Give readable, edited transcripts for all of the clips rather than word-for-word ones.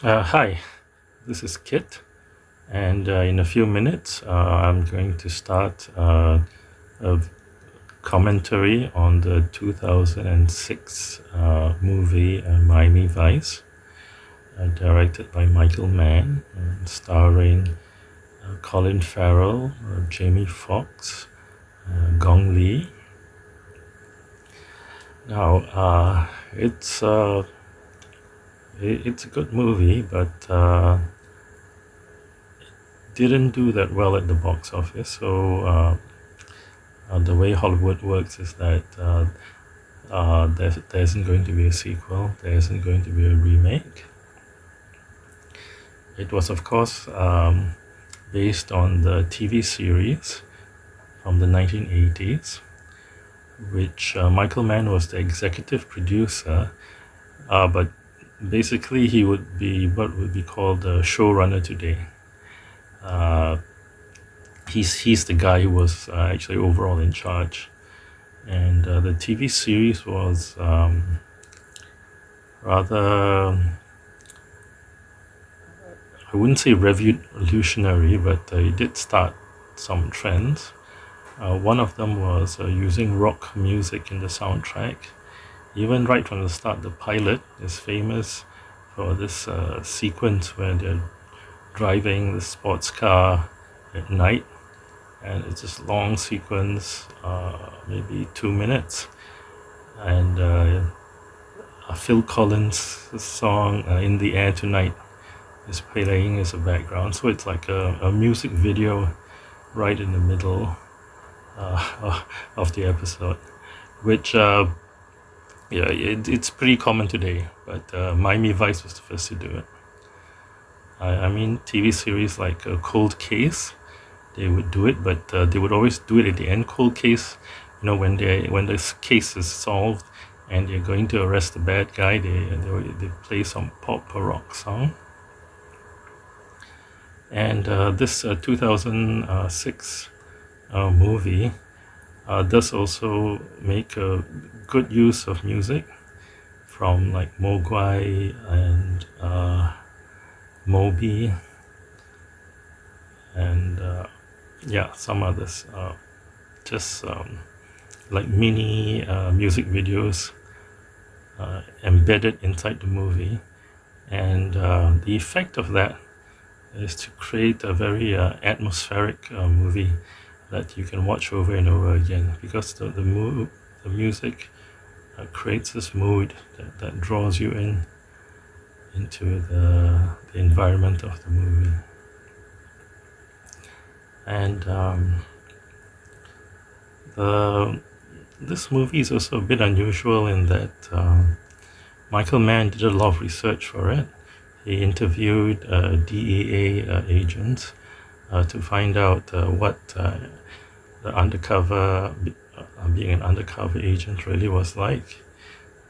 Hi, this is Kit, and in a few minutes, I'm going to start a commentary on the 2006 movie Miami Vice, directed by Michael Mann, starring Colin Farrell, Jamie Foxx, Gong Li. Now, it's a good movie, but didn't do that well at the box office. So the way Hollywood works is that there isn't going to be a sequel, there isn't going to be a remake. It was, of course, based on the TV series from the 1980s, which Michael Mann was the executive producer, but basically he would be what would be called the showrunner today. Uh, he's the guy who was actually overall in charge. And the TV series was rather, I wouldn't say revolutionary, but it did start some trends. One of them was using rock music in the soundtrack. Even right from the start, the pilot is famous for this sequence where they're driving the sports car at night, and it's this long sequence, maybe 2 minutes, and Phil Collins' song "In the Air Tonight" is playing as a background. So it's like a music video right in the middle of the episode, which it's pretty common today. But Miami Vice was the first to do it. I mean, TV series like Cold Case, they would do it, but they would always do it at the end. Cold Case, when this case is solved and you're going to arrest the bad guy, they play some pop or rock song. And this 2006 movie does also make a good use of music from like Mogwai and Moby and some others. Just like mini music videos embedded inside the movie, and the effect of that is to create a very atmospheric movie that you can watch over and over again, because the music creates this mood that draws you into the environment of the movie. And this movie is also a bit unusual in that Michael Mann did a lot of research for it. He interviewed DEA agents to find out what the undercover, being an undercover agent really was like,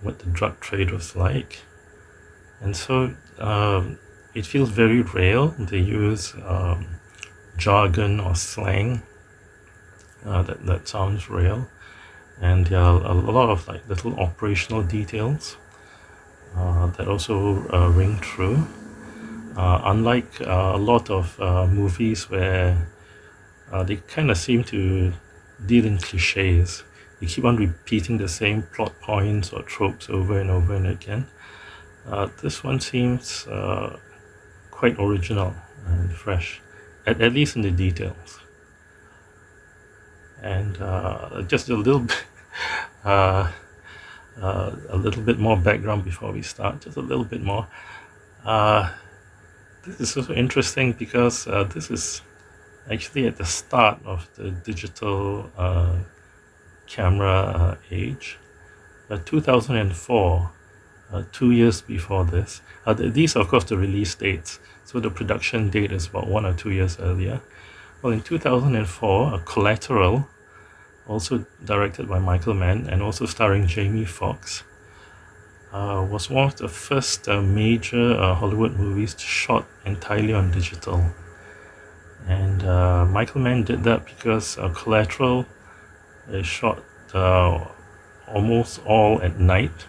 what the drug trade was like. And so it feels very real. They use jargon or slang that sounds real, and there are a lot of like little operational details that also ring true. Unlike a lot of movies where they kind of seem to deal in cliches, you keep on repeating the same plot points or tropes over and over and again. This one seems quite original and fresh, at least in the details. And just a little bit, a little bit more background before we start. Just a little bit more. This is also interesting because this is actually at the start of the digital camera age. 2004, 2 years before this. These are, of course, the release dates. So the production date is about 1 or 2 years earlier. Well, in 2004, Collateral, also directed by Michael Mann and also starring Jamie Foxx, was one of the first major Hollywood movies shot entirely on digital. And Michael Mann did that because Collateral is shot almost all at night,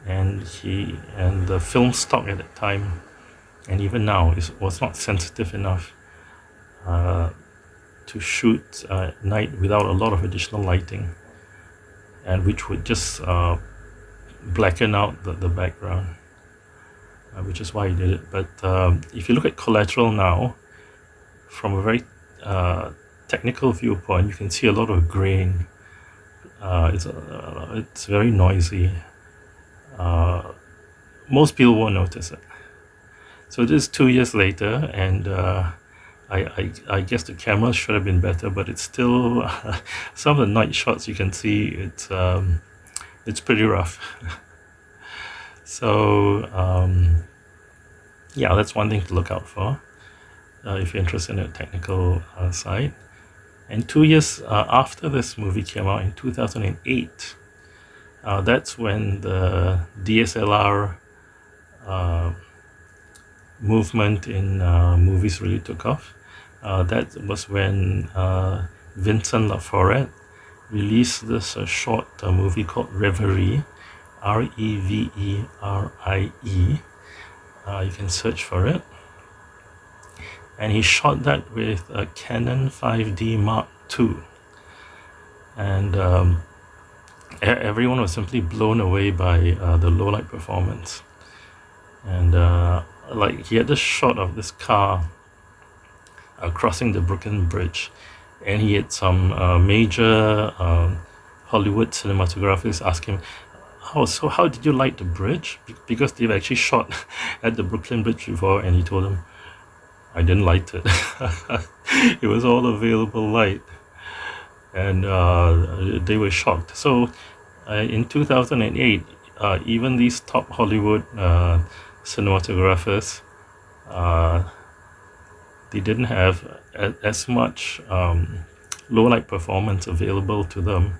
and the film stock at that time and even now it was not sensitive enough to shoot at night without a lot of additional lighting, and which would just blacken out the background, which is why he did it. But if you look at Collateral now, from a very technical viewpoint, you can see a lot of grain. It's very noisy. Most people won't notice it. So this is 2 years later, and I guess the camera should have been better, but it's still some of the night shots you can see it's pretty rough. So yeah, that's one thing to look out for if you're interested in the technical side. And 2 years after this movie came out in 2008, that's when the DSLR movement in movies really took off. That was when Vincent Laforet released this short movie called Reverie, Reverie. You can search for it. And he shot that with a Canon 5D Mark II. And everyone was simply blown away by the low light performance. And like, he had this shot of this car crossing the Brooklyn Bridge, and he had some major Hollywood cinematographers ask him, how did you light the bridge? Because they've actually shot at the Brooklyn Bridge before, and he told them, I didn't light it. It was all available light. And they were shocked. So in 2008, even these top Hollywood cinematographers, they didn't have as much low light performance available to them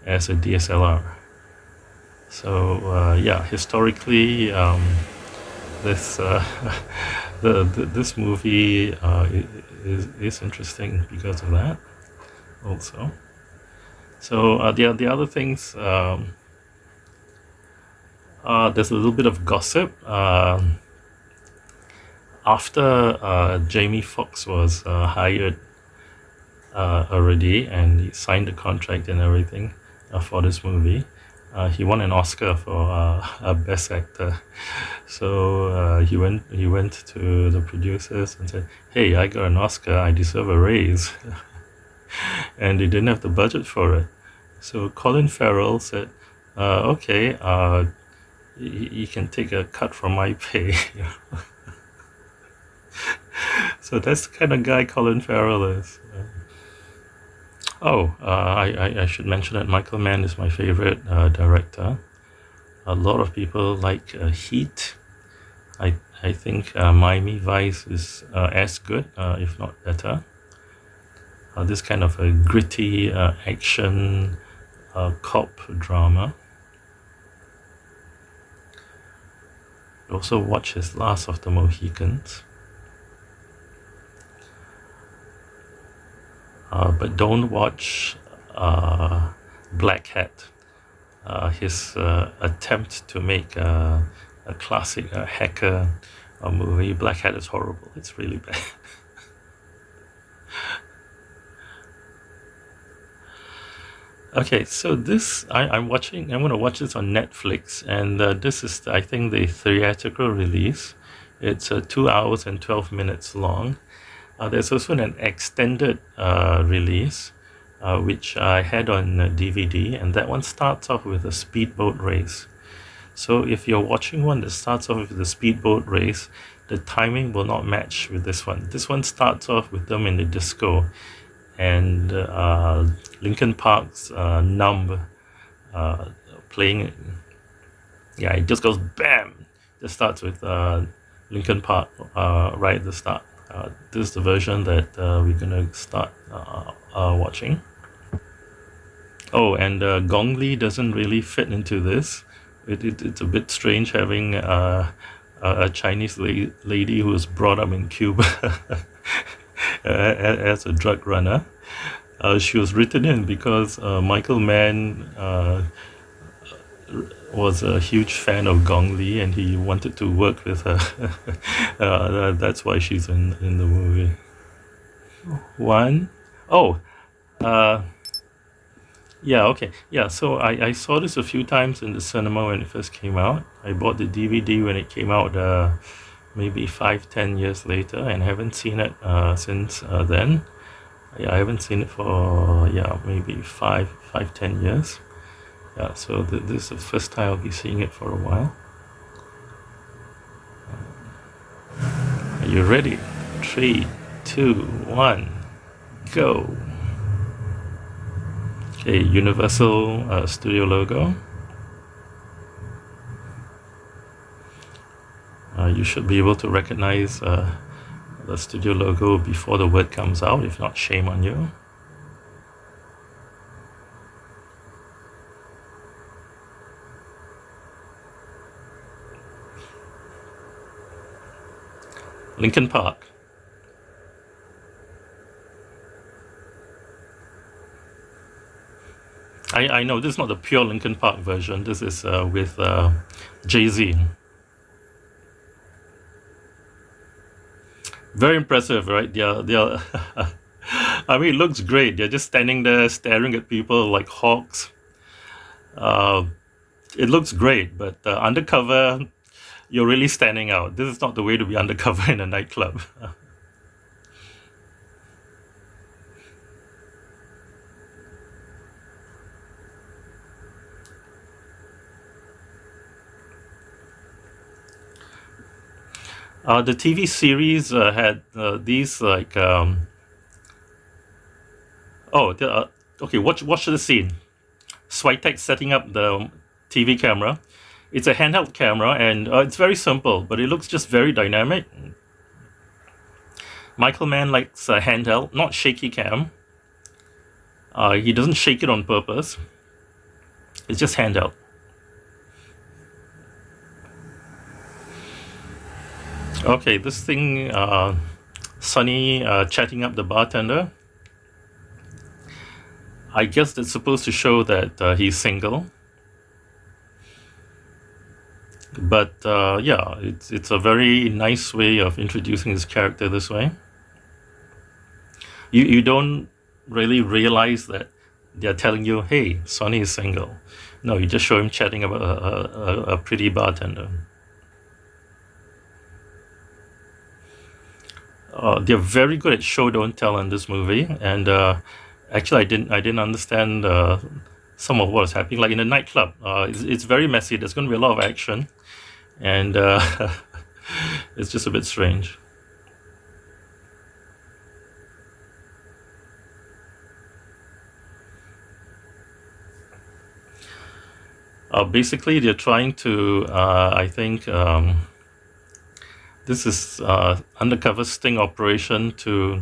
as a DSLR. So yeah, historically, this this movie is interesting because of that also. So the other things, there's a little bit of gossip. After Jamie Foxx was hired already, and he signed the contract and everything for this movie, he won an Oscar for Best Actor. So he went to the producers and said, "Hey, I got an Oscar. I deserve a raise." And they didn't have the budget for it. So Colin Farrell said, "Okay, you can take a cut from my pay." So that's the kind of guy Colin Farrell is. I should mention that Michael Mann is my favorite director. A lot of people like Heat. I think Miami Vice is as good, if not better. This kind of a gritty action cop drama. Also watch his Last of the Mohicans. But don't watch Black Hat. His attempt to make a classic hacker movie. Black Hat is horrible. It's really bad. Okay, so this I'm watching. I'm going to watch this on Netflix, and this is, I think, the theatrical release. It's 2 hours and 12 minutes long. There's also an extended release, which I had on DVD, and that one starts off with a speedboat race. So if you're watching one that starts off with the speedboat race, the timing will not match with this one. This one starts off with them in the disco, and Linkin Park's Numb playing. Yeah, it just goes bam. It starts with Linkin Park right at the start. This is the version that we're gonna start watching. Oh, and Gong Li doesn't really fit into this. It's a bit strange having a Chinese lady who was brought up in Cuba as a drug runner. She was written in because Michael Mann was a huge fan of Gong Li, and he wanted to work with her. That's why she's in the movie. One, oh, uh, yeah, okay, yeah. So I saw this a few times in the cinema when it first came out. I bought the DVD when it came out, maybe 5, 10 years later, and haven't seen it since then. Yeah, I haven't seen it for maybe 5, 10 years. Yeah, so this is the first time I'll be seeing it for a while. Are you ready? 3, 2, 1, go. Okay, Universal Studio logo. You should be able to recognize the studio logo before the word comes out. If not, shame on you. Linkin Park. I know this is not the pure Linkin Park version. This is with Jay-Z. Very impressive, right? They're I mean, it looks great. They're just standing there staring at people like hawks. Uh, it looks great, but undercover, you're really standing out. This is not the way to be undercover in a nightclub. The TV series had these like okay. Watch the scene. Switek setting up the TV camera. It's a handheld camera, and it's very simple, but it looks just very dynamic. Michael Mann likes a handheld, not shaky cam. He doesn't shake it on purpose. It's just handheld. Okay, this thing, Sonny chatting up the bartender. I guess that's supposed to show that he's single. But yeah, it's a very nice way of introducing his character this way. You don't really realize that they're telling you, hey, Sonny is single. No, you just show him chatting about a pretty bartender. They're very good at show don't tell in this movie, and actually I didn't understand some of what was happening. Like in a nightclub, it's very messy. There's going to be a lot of action, and it's just a bit strange. Basically, they're trying to, I think, this is undercover sting operation to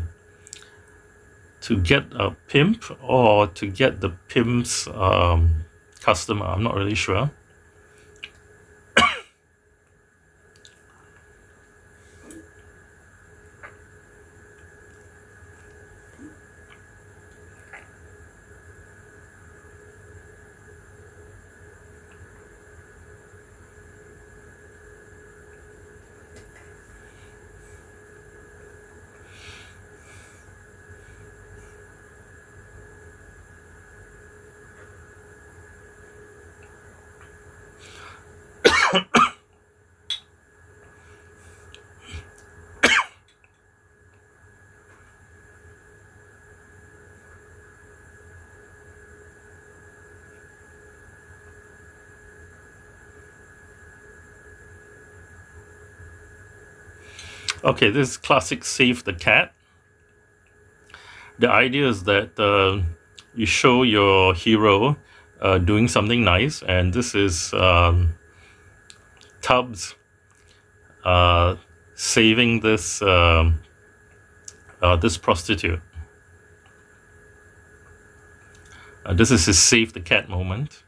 get a pimp or to get the pimp's customer. I'm not really sure. Okay, this is classic Save the Cat. The idea is that you show your hero doing something nice, and this is Tubbs saving this this prostitute. This is his Save the Cat moment.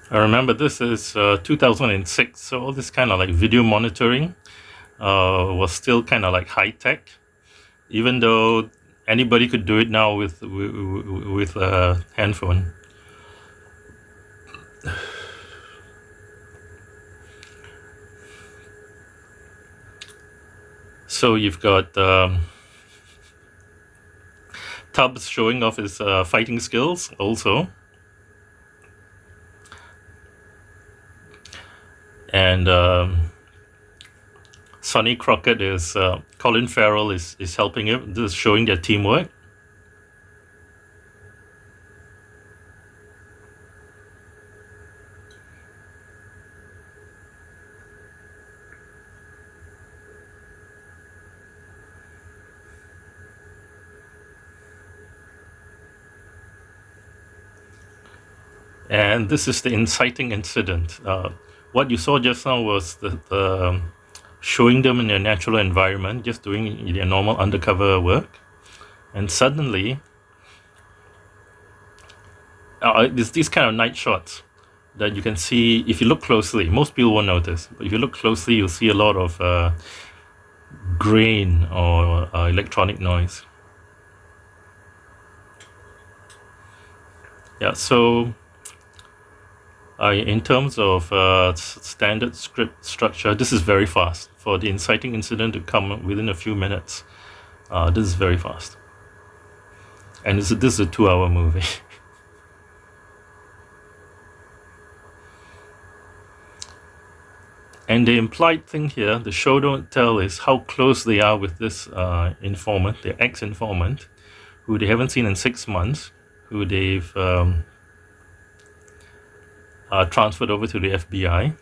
I remember this is 2006, so all this kind of like video monitoring was still kind of like high tech, even though anybody could do it now with a handphone. So you've got Tubbs showing off his fighting skills also, and Sonny Crockett is Colin Farrell is helping him. This is showing their teamwork. And this is the inciting incident. What you saw just now was the showing them in their natural environment, just doing their normal undercover work. And suddenly, there's these kind of night shots that you can see. If you look closely, most people won't notice, but if you look closely, you'll see a lot of grain or electronic noise. Yeah, so in terms of standard script structure, this is very fast. For the inciting incident to come within a few minutes, this is very fast. And this is a 2-hour movie. And the implied thing here, the show don't tell, is how close they are with this informant, their ex-informant, who they haven't seen in 6 months, who they've transferred over to the FBI.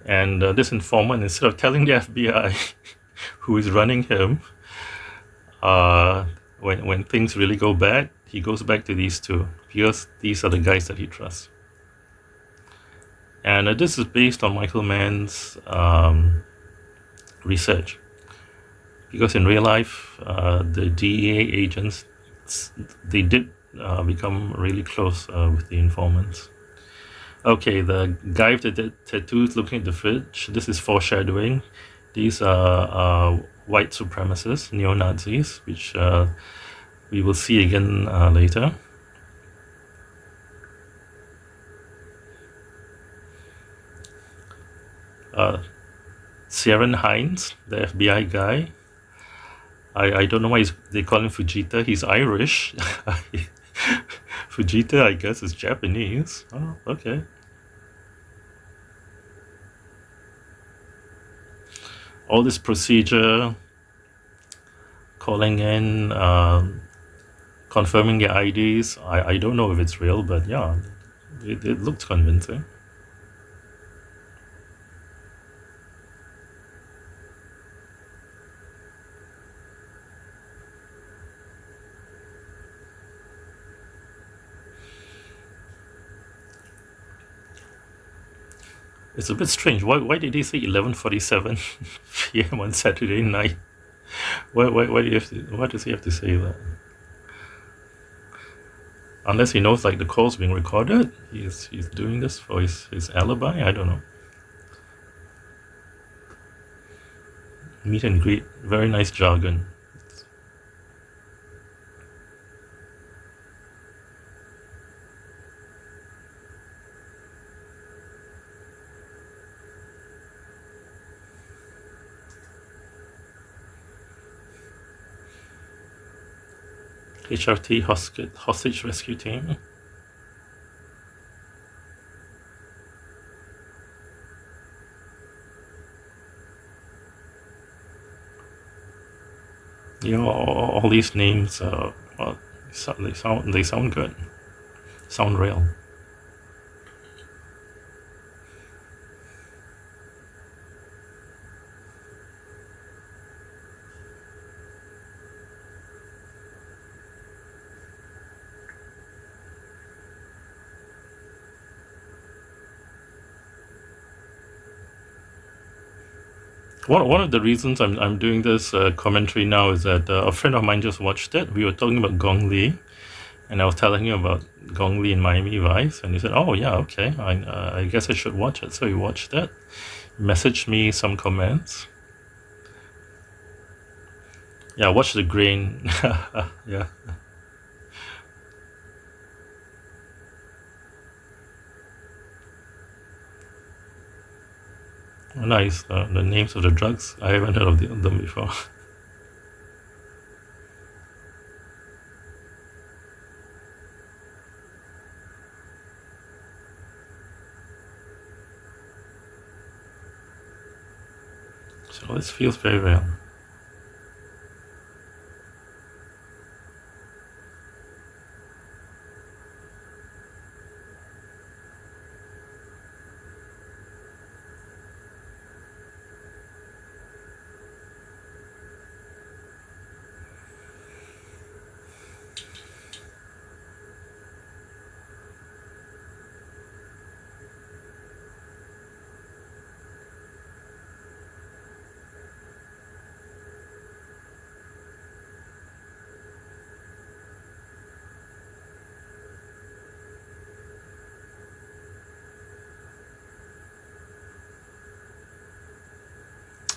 And this informant, instead of telling the FBI who is running him, when things really go bad, he goes back to these two, because these are the guys that he trusts. And this is based on Michael Mann's research, because in real life, the DEA agents, they did become really close with the informants. Okay, the guy with the tattoos looking at the fridge, this is foreshadowing. These are white supremacists, neo-Nazis, which we will see again later. Ciaran Hinds, the FBI guy. I don't know why they call him Fujita. He's Irish. Fujita, I guess, is Japanese. Oh, okay. All this procedure, calling in, confirming the IDs. I don't know if it's real, but yeah, it looks convincing. It's a bit strange. Why did he say 11:47 p.m. on Saturday night? Why do you have to, why does he have to say that? Unless he knows like the call's being recorded, he's doing this for his alibi. I don't know. Meet and greet, very nice jargon. HRT hostage rescue team. You know, all these names, well, they sound good, sound real. One of the reasons I'm doing this commentary now is that a friend of mine just watched it. We were talking about Gong Li, And I was telling you about Gong Li in Miami Vice, and he said, "Oh yeah, okay. I guess I should watch it." So he watched it, messaged me some comments. Yeah, watch the grain. Yeah, nice. The names of the drugs, I haven't heard of them before. So this feels very real.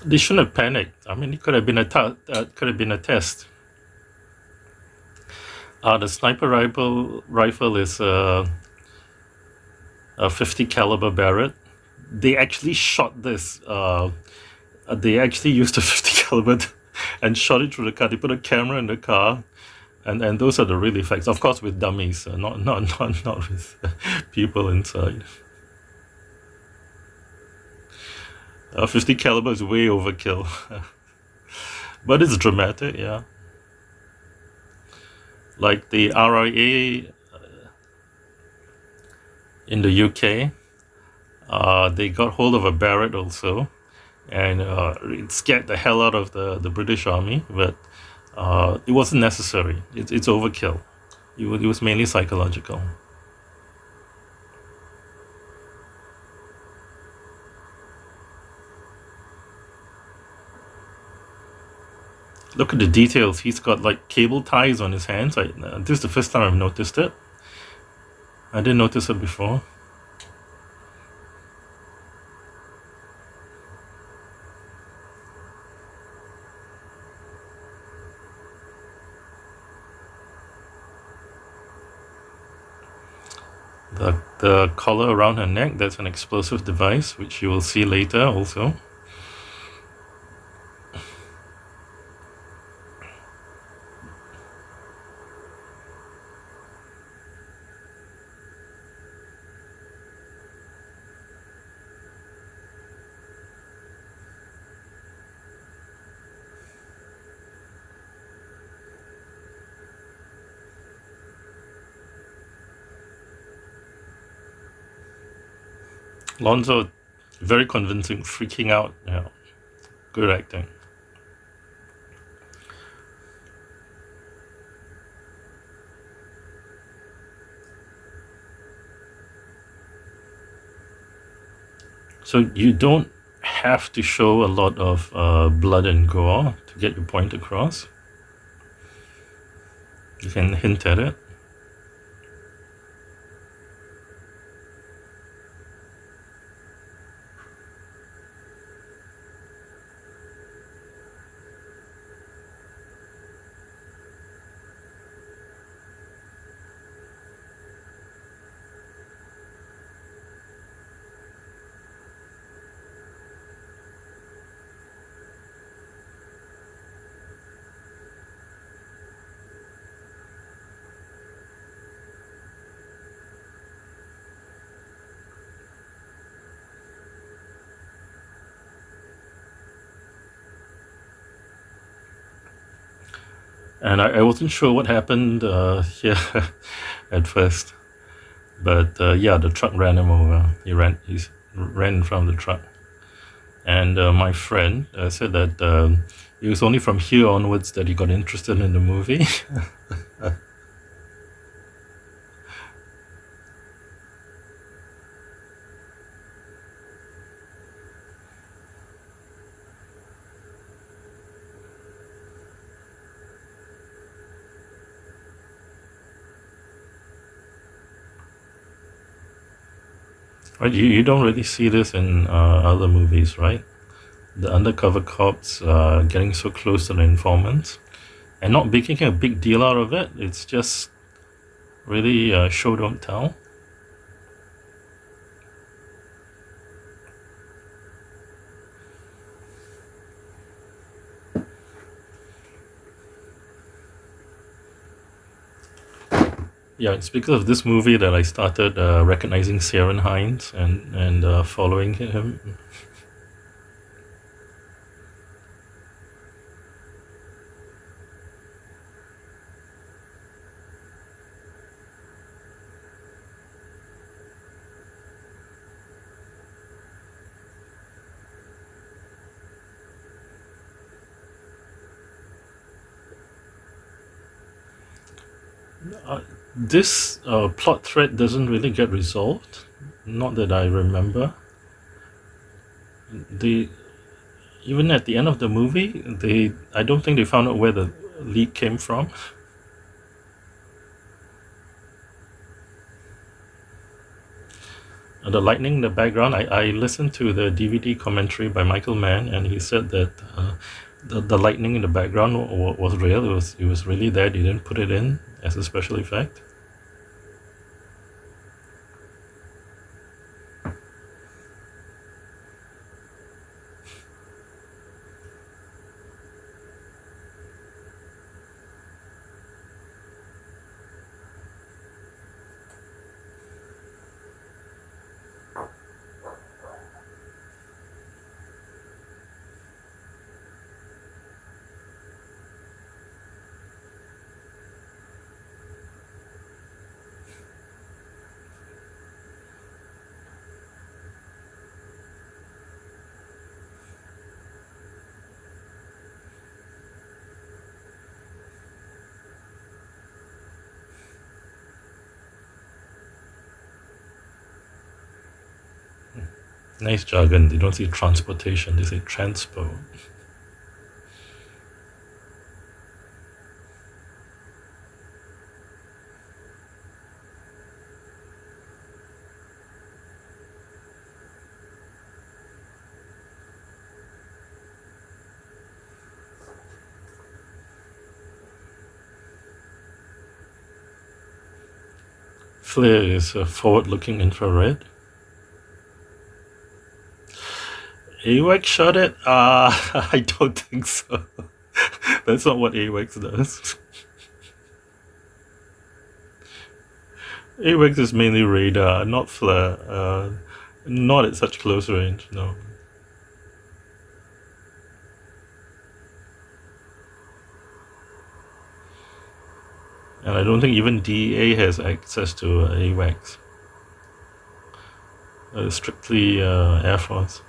They shouldn't have panicked. I mean, it could have been could have been a test. The sniper rifle is a 50 caliber Barrett. They actually shot this. They actually used a 50 caliber and shot it through the car. They put a camera in the car, and those are the real effects. Of course, with dummies, not with people inside. 50 caliber is way overkill, but it's dramatic. Yeah, like the RIA in the UK, they got hold of a Barrett also, and it scared the hell out of the British Army, but it wasn't necessary. It's overkill. It was mainly psychological. Look at the details. He's got like cable ties on his hands. This is the first time I've noticed it. I didn't notice it before. The collar around her neck, that's an explosive device, which you will see later also. Lonzo, very convincing, freaking out. Yeah, good acting. So you don't have to show a lot of blood and gore to get your point across. You can hint at it. And I wasn't sure what happened here at first, but yeah, the truck ran him over. He ran from the truck, and my friend said that it was only from here onwards that he got interested in the movie. Right, you don't really see this in other movies, right? The undercover cops getting so close to the informants and not making a big deal out of it. It's just really show don't tell. Yeah, it's because of this movie that I started recognizing Ciaran Hinds and following him. This plot thread doesn't really get resolved. Not that I remember. The Even at the end of the movie, I don't think they found out where the lead came from. The lightning in the background, I listened to the DVD commentary by Michael Mann, and he said that the lightning in the background was real. It was really there. They didn't put it in as a special effect. Nice jargon. They don't say transportation, they say transpo. FLIR is a forward-looking infrared. AWACS shot it? I don't think so. That's not what AWACS does. AWACS is mainly radar, not FLIR. Not at such close range, no. And I don't think even DEA has access to AWACS. Strictly Air Force.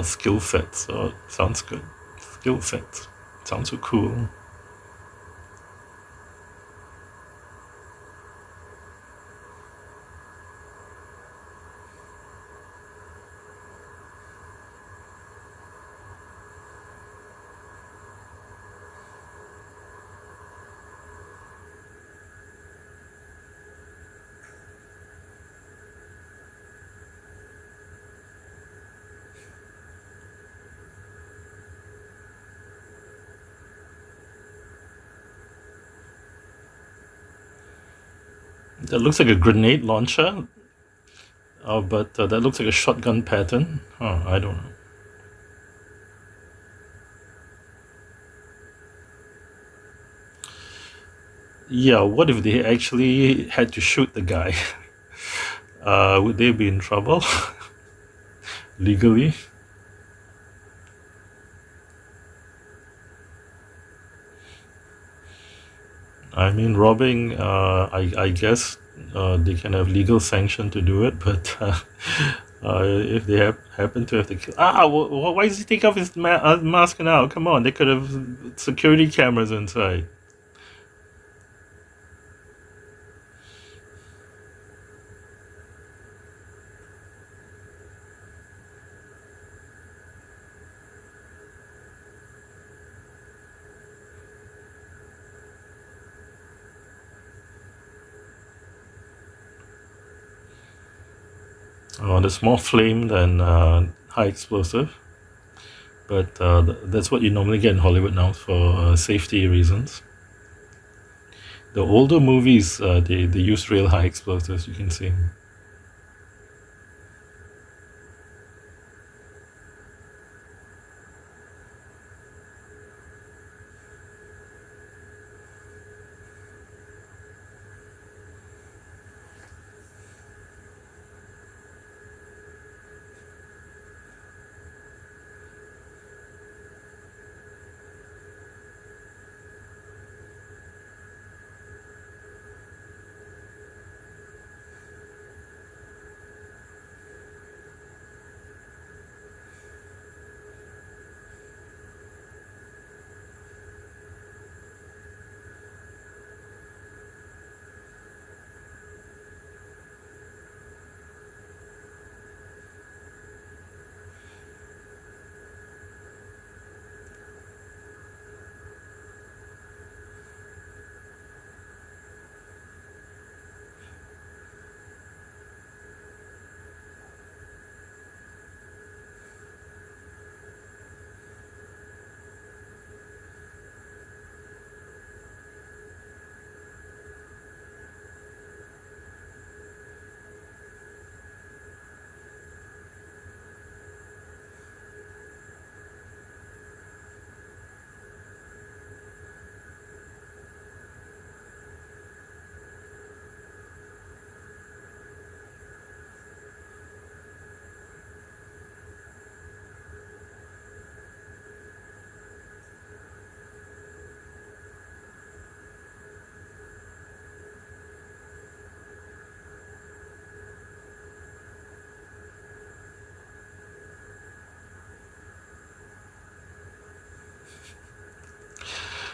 Skill sets. Sounds good. Skill sets. Sounds so cool. That looks like a grenade launcher, but that looks like a shotgun pattern. I don't know. Yeah, what if they actually had to shoot the guy? Would they be in trouble legally? I mean, robbing, I guess they can have legal sanction to do it, but if they happen to have to kill. Why does he take off his mask now? Come on, they could have security cameras inside. The small flame than high explosive, but that's what you normally get in Hollywood now for safety reasons. The older movies, they use real high explosives, you can see.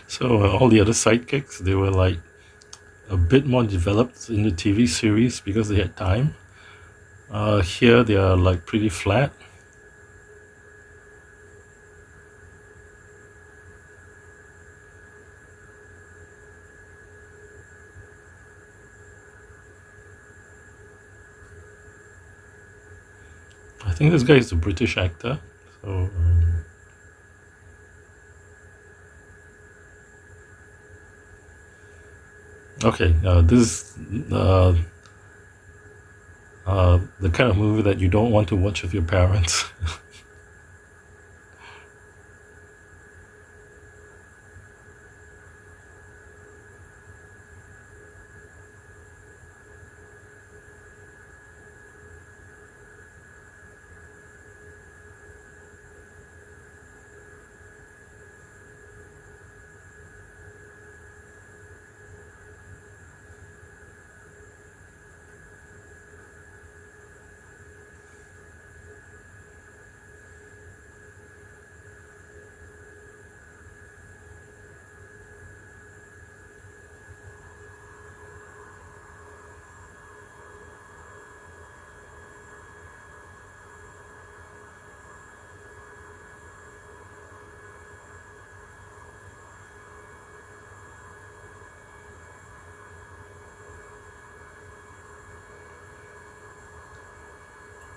So all the other sidekicks, they were like a bit more developed in the TV series because they had time. Here they are like pretty flat. I think this guy is a British actor. So okay, this is the kind of movie that you don't want to watch with your parents.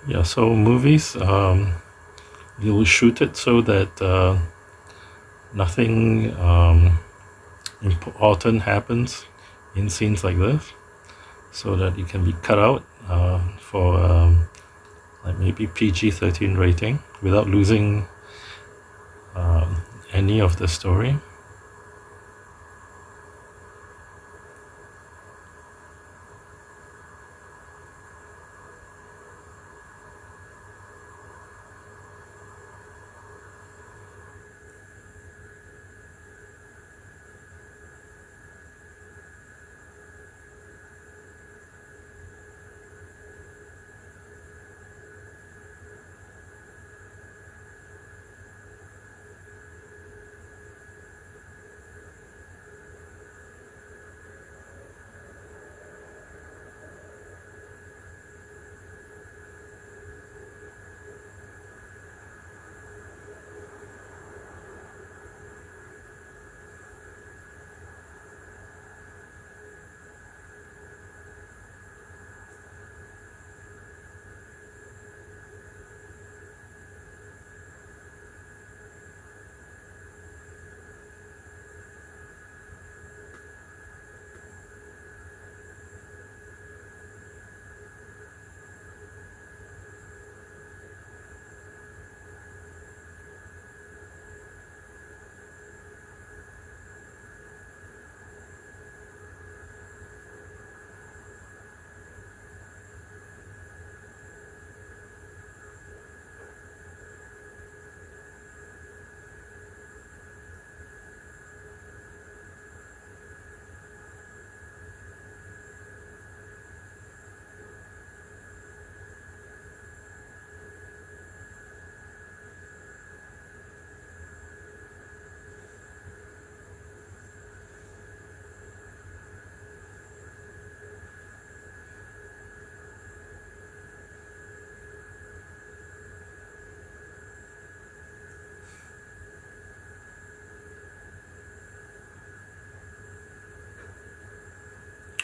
Yeah, so movies, you will shoot it so that nothing important happens in scenes like this, so that it can be cut out for like maybe PG-13 rating without losing any of the story.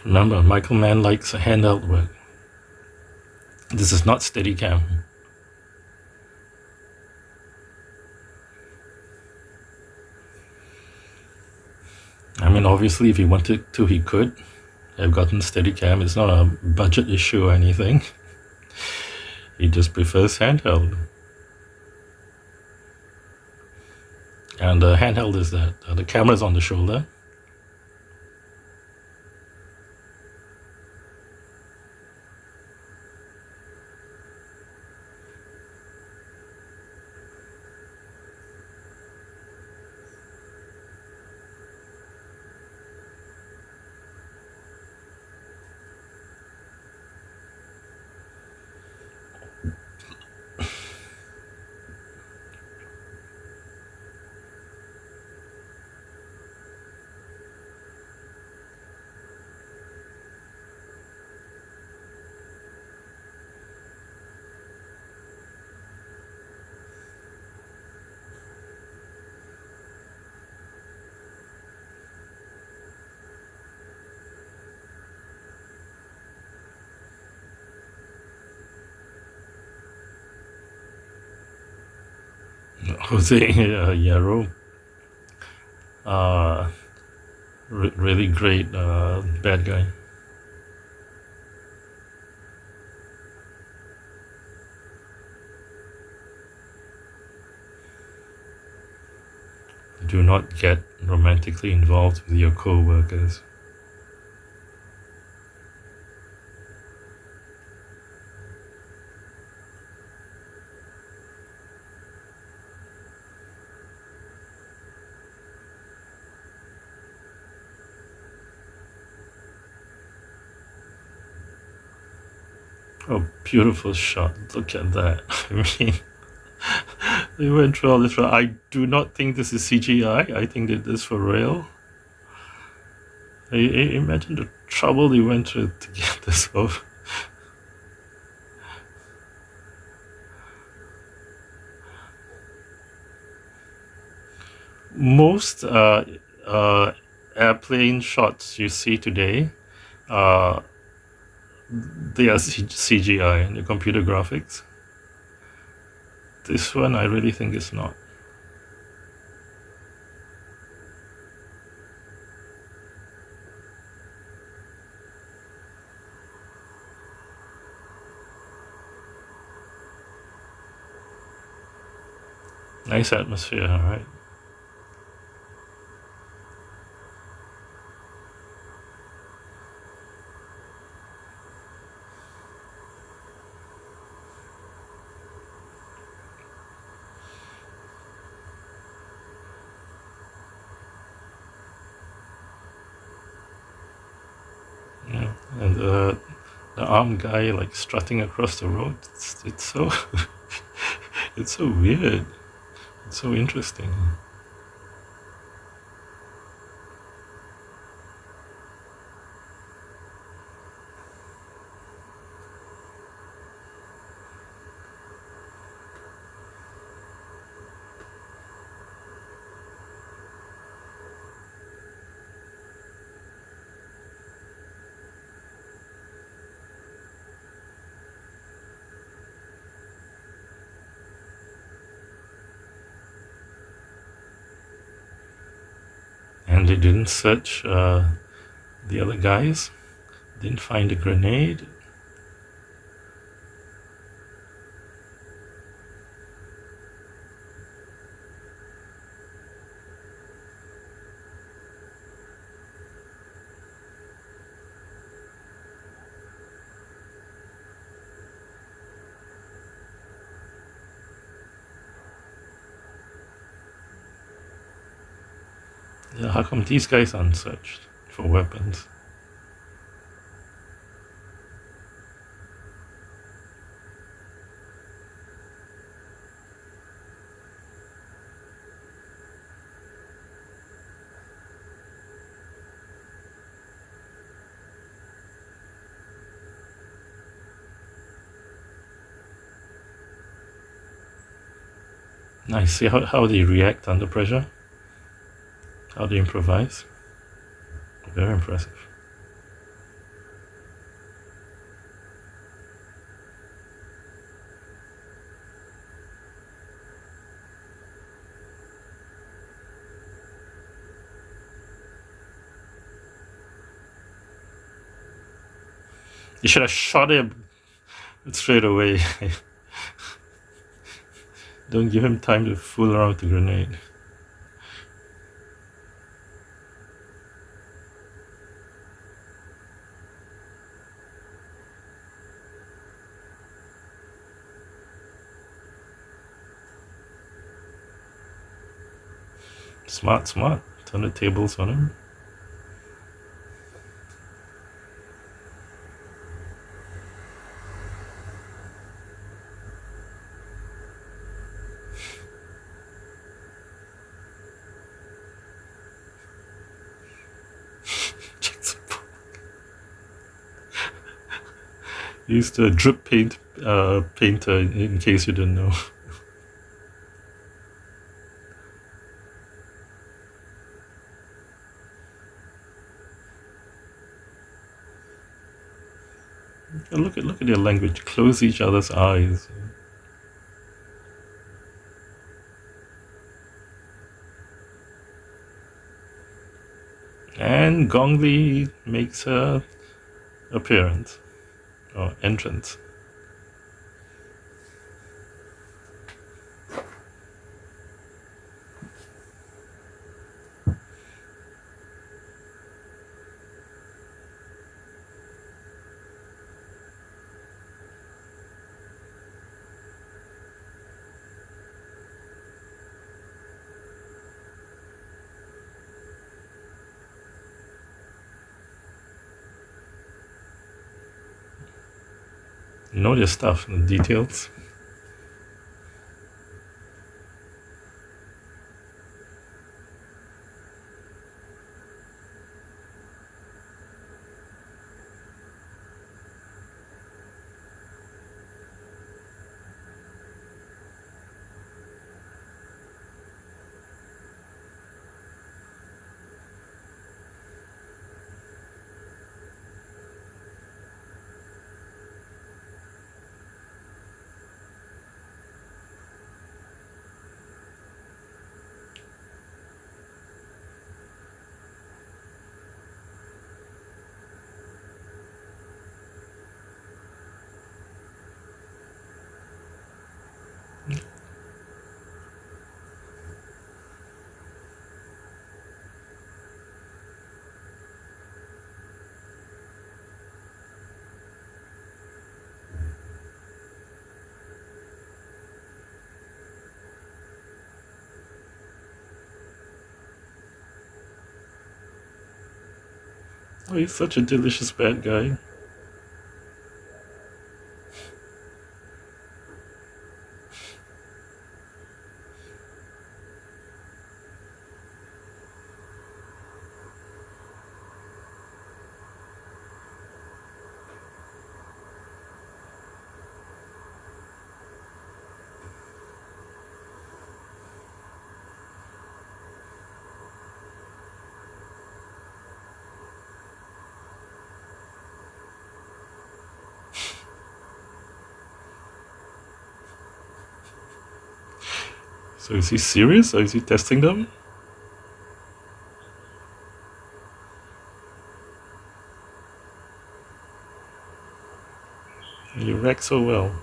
Remember, Michael Mann likes handheld work. This is not Steadicam. I mean, obviously, if he wanted to, he could have gotten Steadicam. It's not a budget issue or anything. He just prefers handheld. And the handheld is that the camera's on the shoulder. Jose Yarrow, really great bad guy. Do not get romantically involved with your co-workers. Oh, beautiful shot. Look at that. I mean, they went through all this. I do not think this is CGI. I think they did this for real. Imagine the trouble they went through to get this off. Most airplane shots you see today, they are CGI, the computer graphics. This one, I really think it's not. Nice atmosphere, all right. Yeah, and the armed guy like strutting across the road. It's so it's so weird. It's so interesting. And they didn't search the other guys. Didn't find a grenade. Yeah, how come these guys aren't searched for weapons? Nice. See how they react under pressure? How they improvise? Very impressive. You should have shot him straight away. Don't give him time to fool around with the grenade. Smart, smart. Turn the tables on him. Use the drip painter in case you didn't know. Look at their language. Close each other's eyes. And Gong Li makes her appearance or entrance. You know their stuff, the details. Oh, he's such a delicious bad guy. So is he serious or is he testing them? You react so well.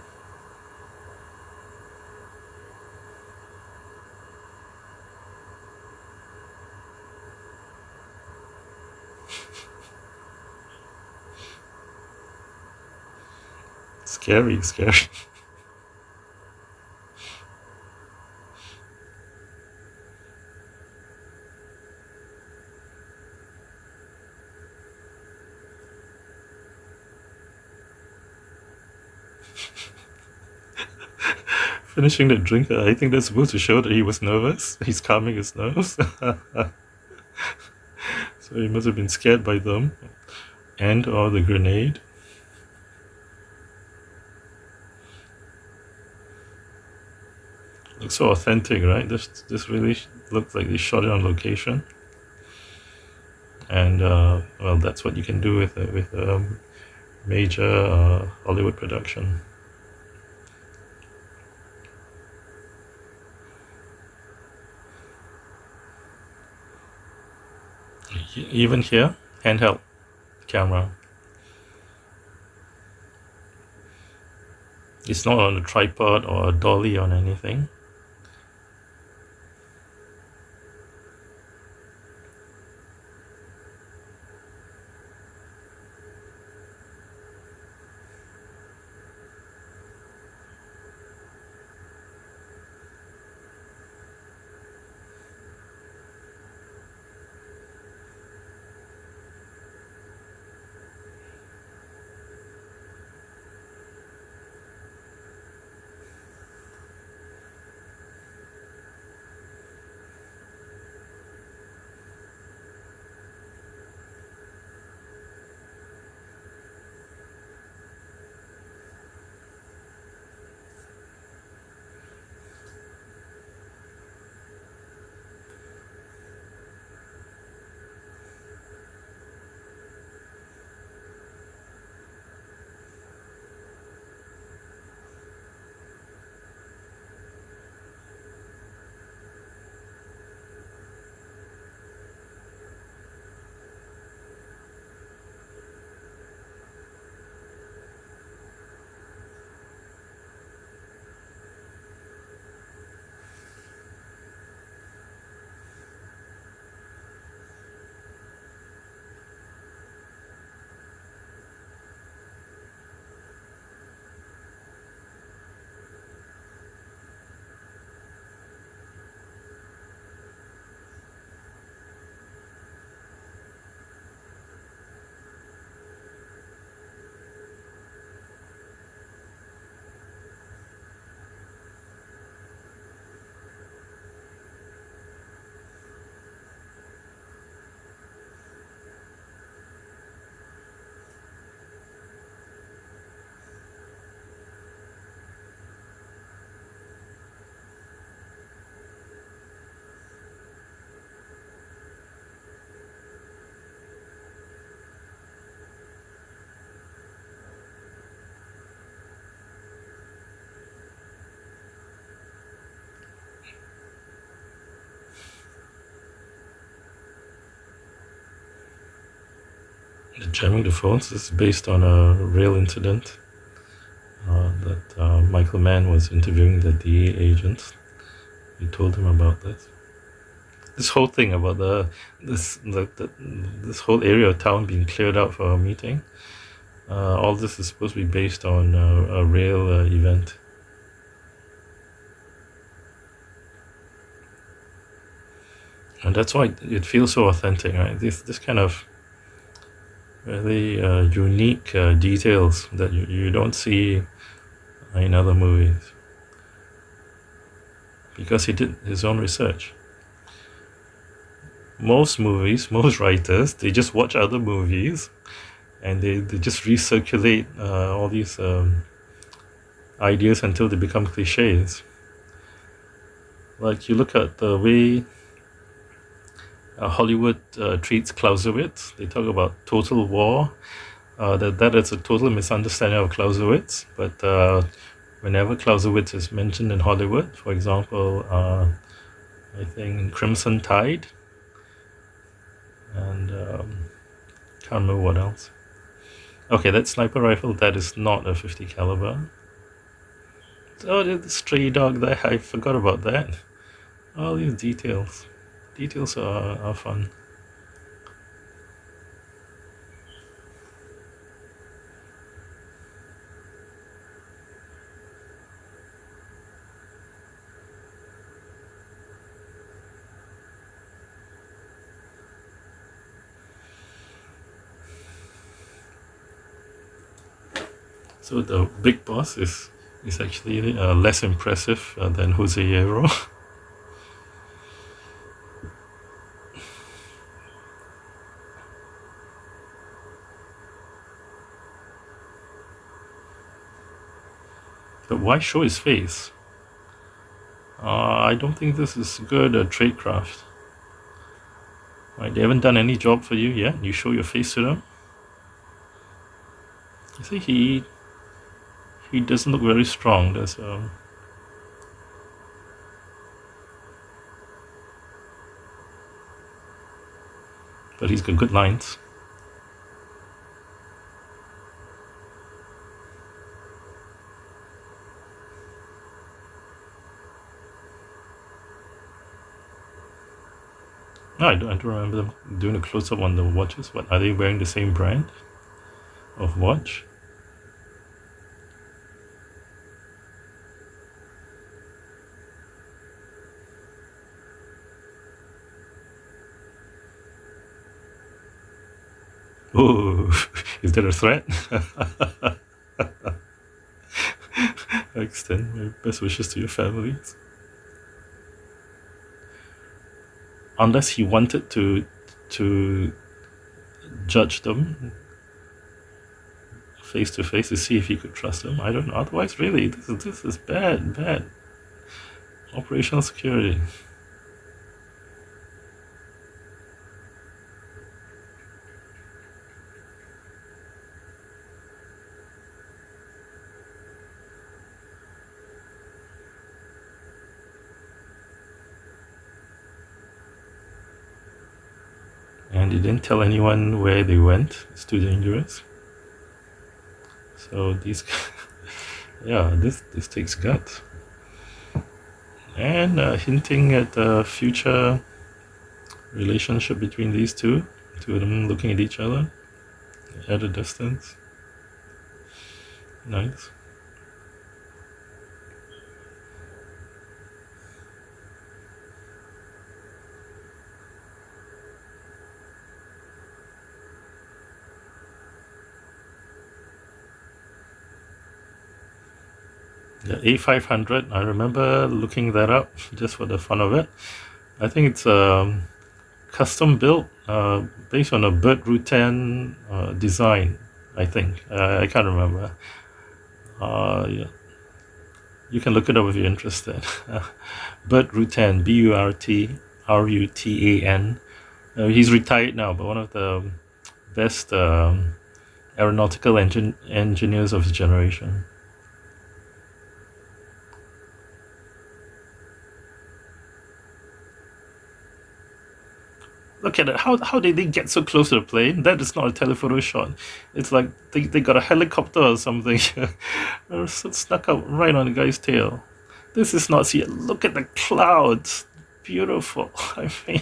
Scary, scary. Finishing the drink, I think that's supposed to show that he was nervous. He's calming his nerves. So he must have been scared by them and or the grenade. Looks so authentic, right? This really looks like they shot it on location. And well, that's what you can do with a major Hollywood production. Even here, handheld camera. It's not on a tripod or a dolly on anything. The jamming the phones is based on a real incident that Michael Mann was interviewing the DA agents. He told him about this. This whole thing about this whole area of town being cleared out for a meeting. All this is supposed to be based on a real event. And that's why it feels so authentic, right? This kind of really unique details that you don't see in other movies. Because he did his own research. Most movies, most writers, they just watch other movies and they just recirculate all these ideas until they become cliches. Like you look at the way Hollywood treats Clausewitz. They talk about total war. That is a total misunderstanding of Clausewitz. But whenever Clausewitz is mentioned in Hollywood, for example, I think Crimson Tide, and can't remember what else. Okay, that sniper rifle, that is not a 50 caliber. Oh, the stray dog there, I forgot about that. All these details. Details are fun. So the big boss is actually less impressive than Jose Hierro. But why show his face? I don't think this is good tradecraft. Right, they haven't done any job for you yet. You show your face to them. You see, he doesn't look very strong. There's but he's got good lines. No, I don't remember them doing a close up on the watches. What are they wearing? The same brand of watch? Oh, is that a threat? I extend my best wishes to your families. Unless he wanted to judge them face to face to see if he could trust them. I don't know. Otherwise, really, this is bad operational security. And he didn't tell anyone where they went. It's too dangerous. So these, yeah, this takes guts. And hinting at a future relationship between these two of them looking at each other at a distance. Nice. The A500, I remember looking that up just for the fun of it. I think it's custom built based on a Burt Rutan design, I think. I can't remember. Yeah. You can look it up if you're interested. Burt Rutan, Burtrutan. He's retired now, but one of the best aeronautical engineers of his generation. Look at it. How did they get so close to the plane? That is not a telephoto shot. It's like they got a helicopter or something. Snuck up right on the guy's tail. This is not see. Look at the clouds. Beautiful. I mean,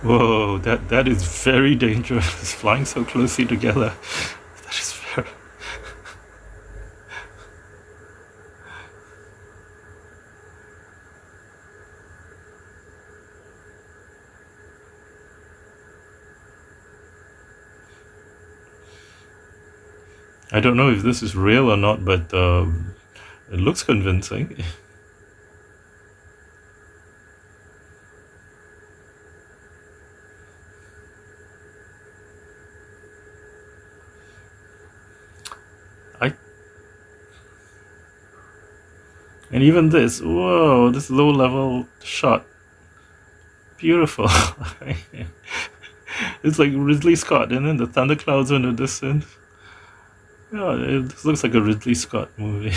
whoa, that is very dangerous. Flying so closely together. That is very. I don't know if this is real or not, but it looks convincing. I and even this, whoa, this low level shot, beautiful. It's like Ridley Scott, and then the thunderclouds in the distance. Yeah, it looks like a Ridley Scott movie.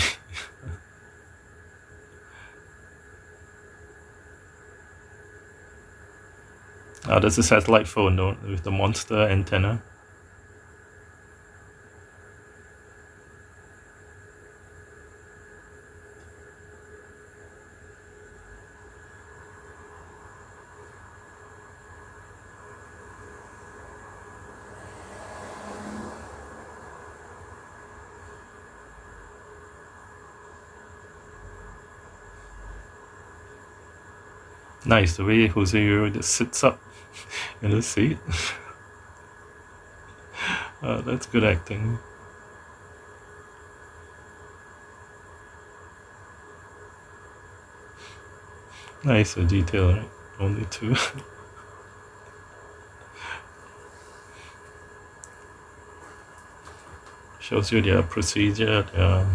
That's a satellite phone though, with the monster antenna. Nice, the way Jose Euro just sits up in his seat. That's good acting. Nice, a detail, right? Only two. Shows you their procedure, their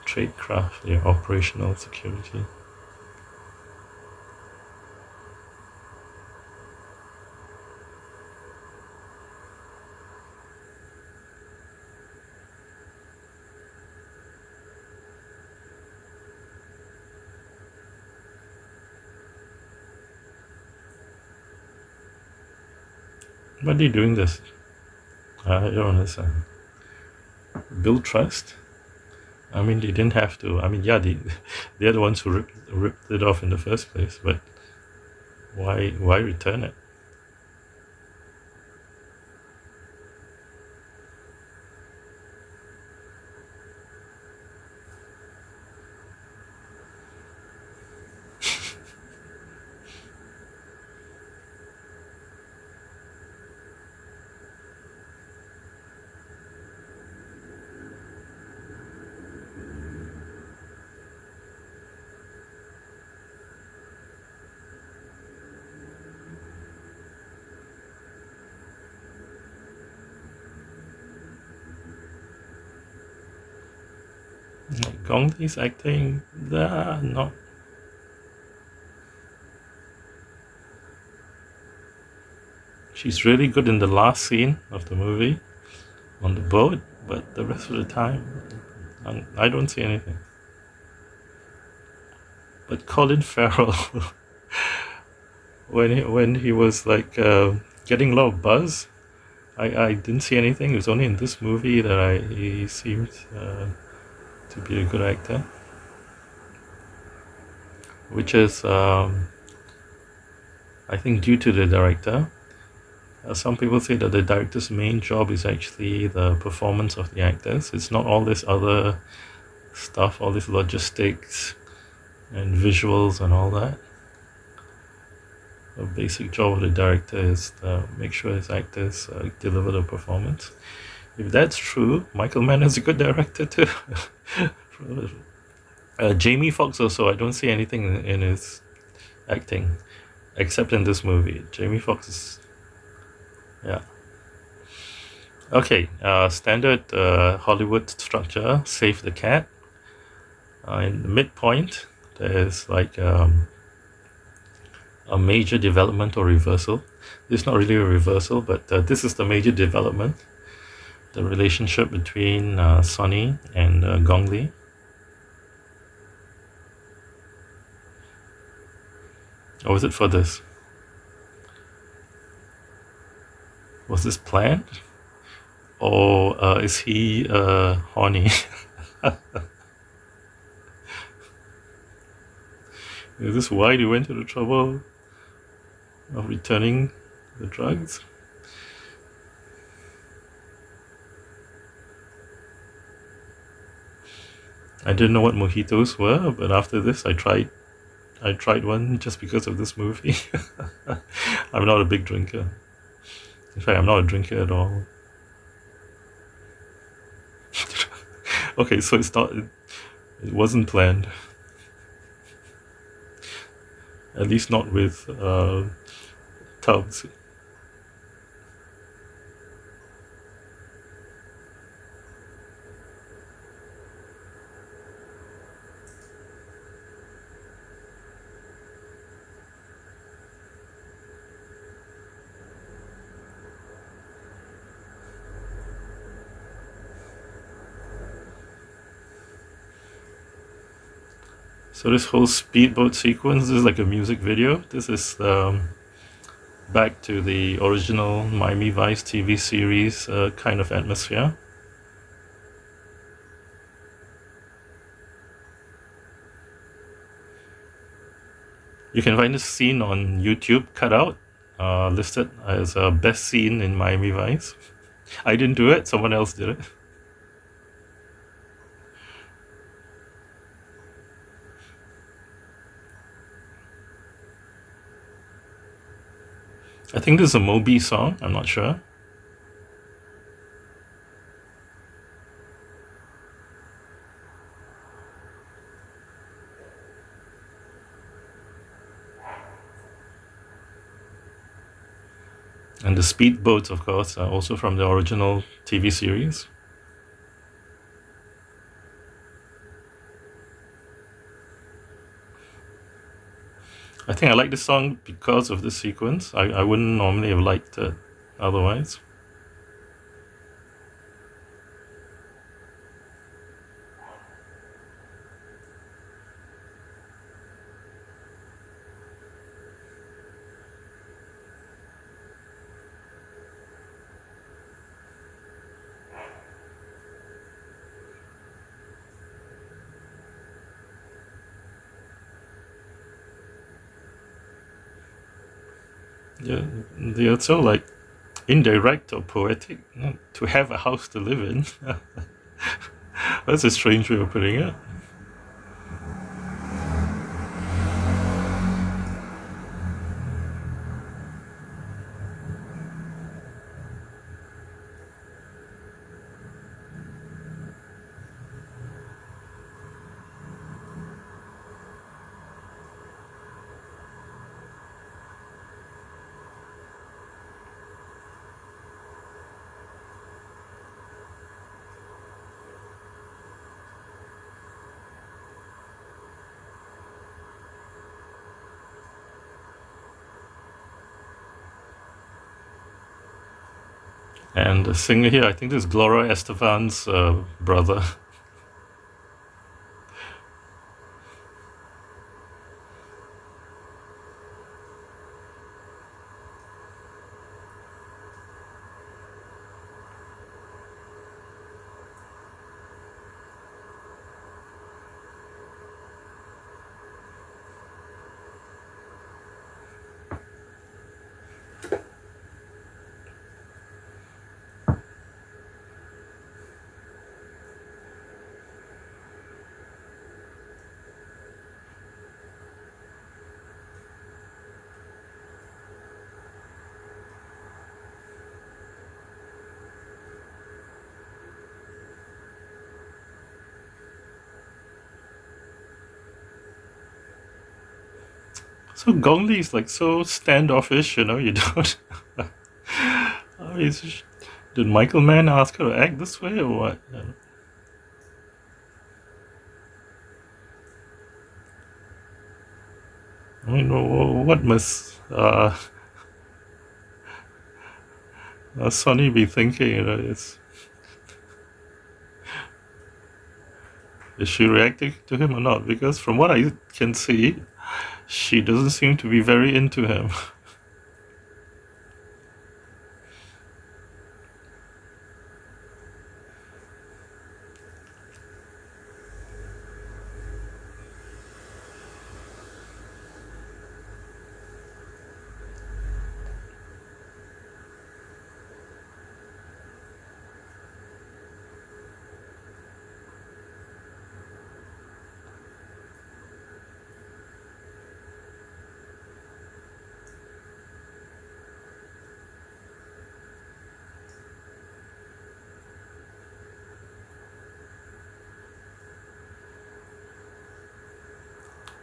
tradecraft, their operational security. Why are they doing this? I don't understand. Build trust? I mean, they didn't have to. I mean, yeah, they're the ones who ripped it off in the first place, but why return it? Like Gong Li's acting, not. She's really good in the last scene of the movie on the boat, but the rest of the time, I don't see anything. But Colin Farrell, when he was like getting a lot of buzz, I didn't see anything. It was only in this movie that he seemed to be a good actor, which is I think due to the director. Some people say that the director's main job is actually the performance of the actors. It's not all this other stuff, all this logistics and visuals and all that. The basic job of the director is to make sure his actors deliver the performance. If that's true, Michael Mann is a good director too. Jamie Foxx also, I don't see anything in his acting except in this movie. Jamie Foxx is, yeah. Okay, standard Hollywood structure, save the cat. In the midpoint, there's like a major development or reversal. It's not really a reversal, but this is the major development. The relationship between Sonny and Gong Li. Or was it for this? Was this planned? Or is he horny? Is this why he went to the trouble of returning the drugs? I didn't know what mojitos were, but after this I tried one just because of this movie. I'm not a big drinker. In fact, I'm not a drinker at all. Okay, so it wasn't planned. At least not with Tubbs. So this whole speedboat sequence is like a music video. This is back to the original Miami Vice TV series kind of atmosphere. You can find this scene on YouTube, cut out, listed as best scene in Miami Vice. I didn't do it, someone else did it. I think this is a Moby song, I'm not sure. And the speedboats, of course, are also from the original TV series. I think I like this song because of the sequence. I wouldn't normally have liked it otherwise. Yeah, they're so like indirect or poetic. To have a house to live in. That's a strange way of putting it. And the singer here, I think this is Gloria Estefan's brother. So Gong Li is like so standoffish, you don't. Did Michael Mann ask her to act this way or what? I mean, what must Sonny be thinking? Is she reacting to him or not? Because from what I can see, she doesn't seem to be very into him.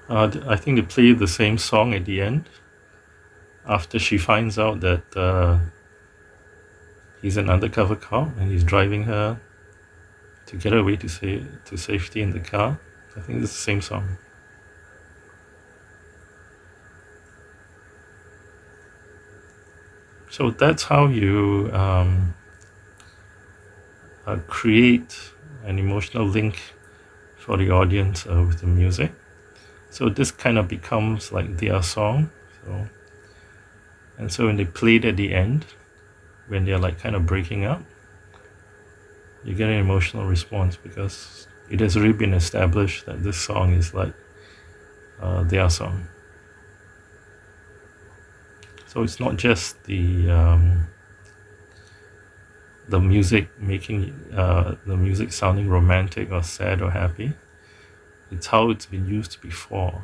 I think they play the same song at the end after she finds out that he's an undercover cop and he's driving her to get her away to safety in the car. I think it's the same song. So that's how you create an emotional link for the audience with the music. So this kind of becomes like their song. So when they play it at the end, when they're like kind of breaking up, you get an emotional response because it has already been established that this song is like their song. So it's not just the music making the music sounding romantic or sad or happy. It's how it's been used before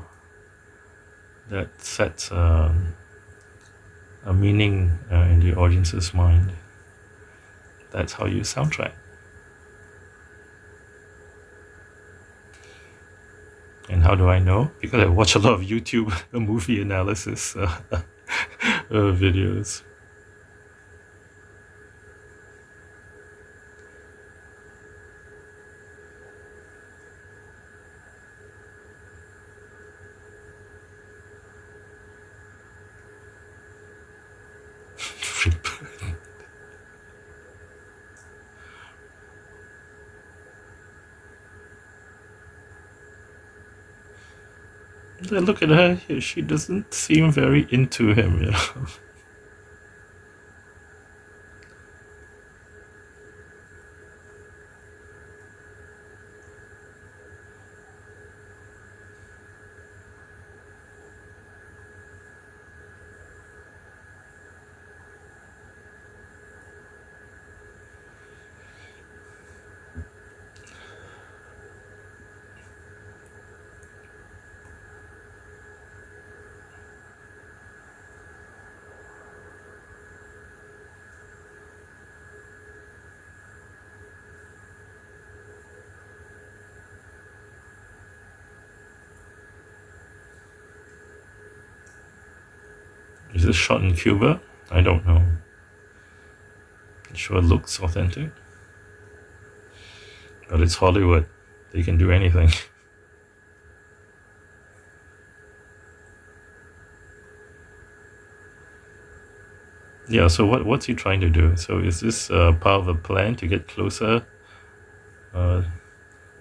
that sets a meaning in the audience's mind. That's how you soundtrack. And how do I know? Because I watch a lot of YouTube movie analysis videos. I look at her, she doesn't seem very into him, you know. Is this shot in Cuba? I don't know. It sure looks authentic. But it's Hollywood. They can do anything. Yeah, so what's he trying to do? So is this part of a plan to get closer uh,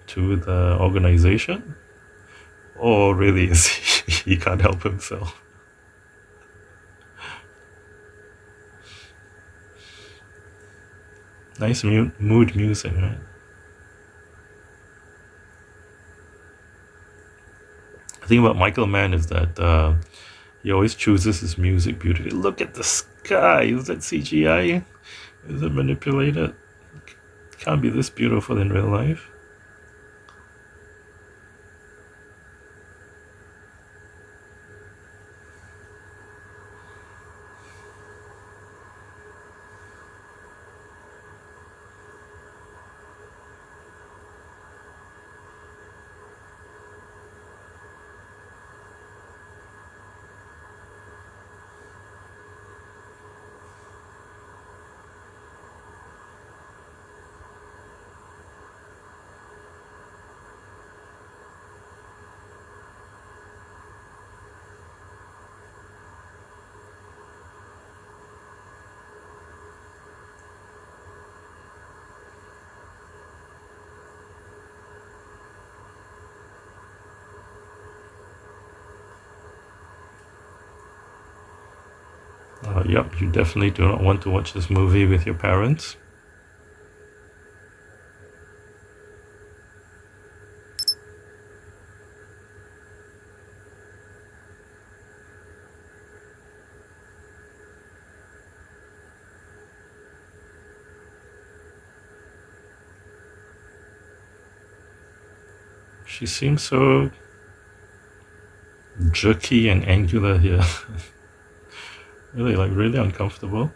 to the organization? Or really is he can't help himself? Nice mood music, right? The thing about Michael Mann is that he always chooses his music beautifully. Look at the sky. Is that CGI? Is it manipulated? Can't be this beautiful in real life. Yep, you definitely do not want to watch this movie with your parents. She seems so jerky and angular here. Really, like, really uncomfortable.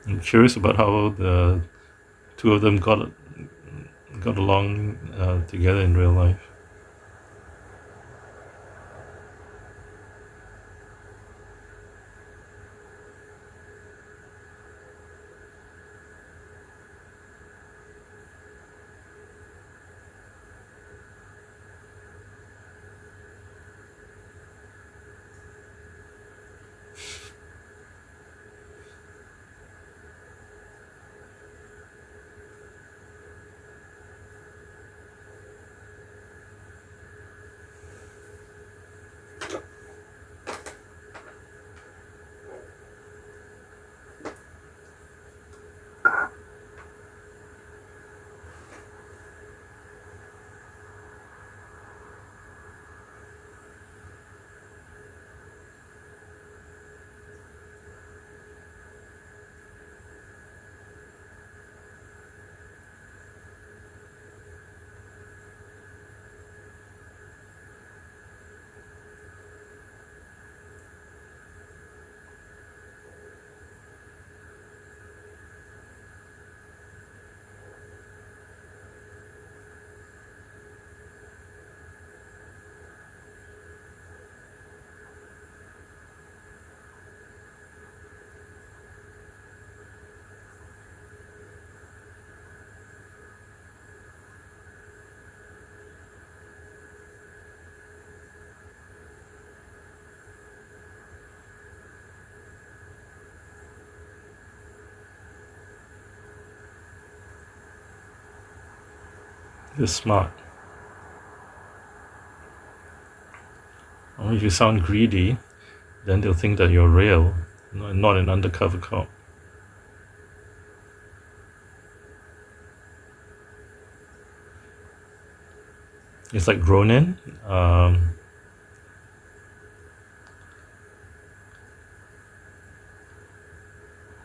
I'm curious about how the two of them got along together in real life. You're smart. Or if you sound greedy, then they'll think that you're real, not an undercover cop. It's like Ronin.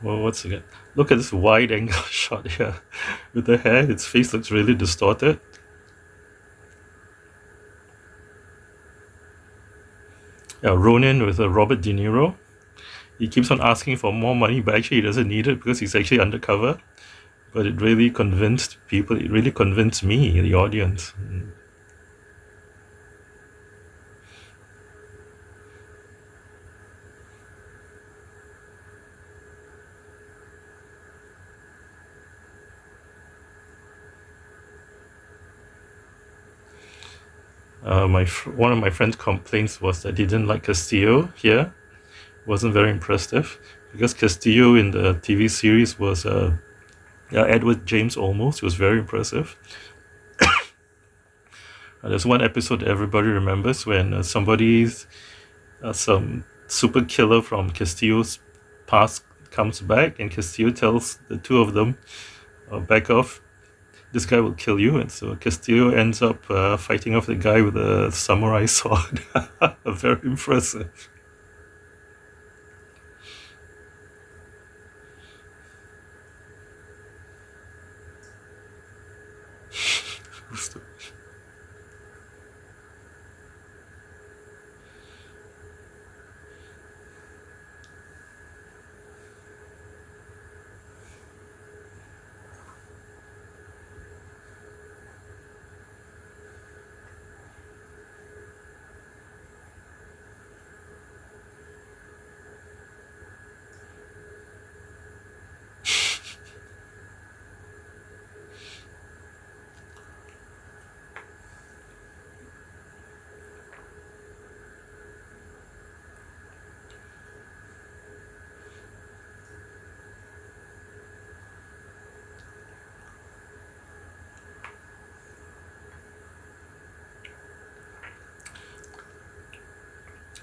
Well, what's again? Look at this wide angle shot here with the hair. Its face looks really distorted. Yeah, Ronin with Robert De Niro. He keeps on asking for more money, but actually he doesn't need it because he's actually undercover. But it really convinced people. It really convinced me, the audience. One of my friend's complaints was that he didn't like Castillo here. Wasn't very impressive because Castillo in the TV series was Edward James Olmos. He was very impressive. There's one episode everybody remembers when some super killer from Castillo's past comes back, and Castillo tells the two of them, back off, this guy will kill you. And so Castillo ends up fighting off the guy with a samurai sword. Very impressive.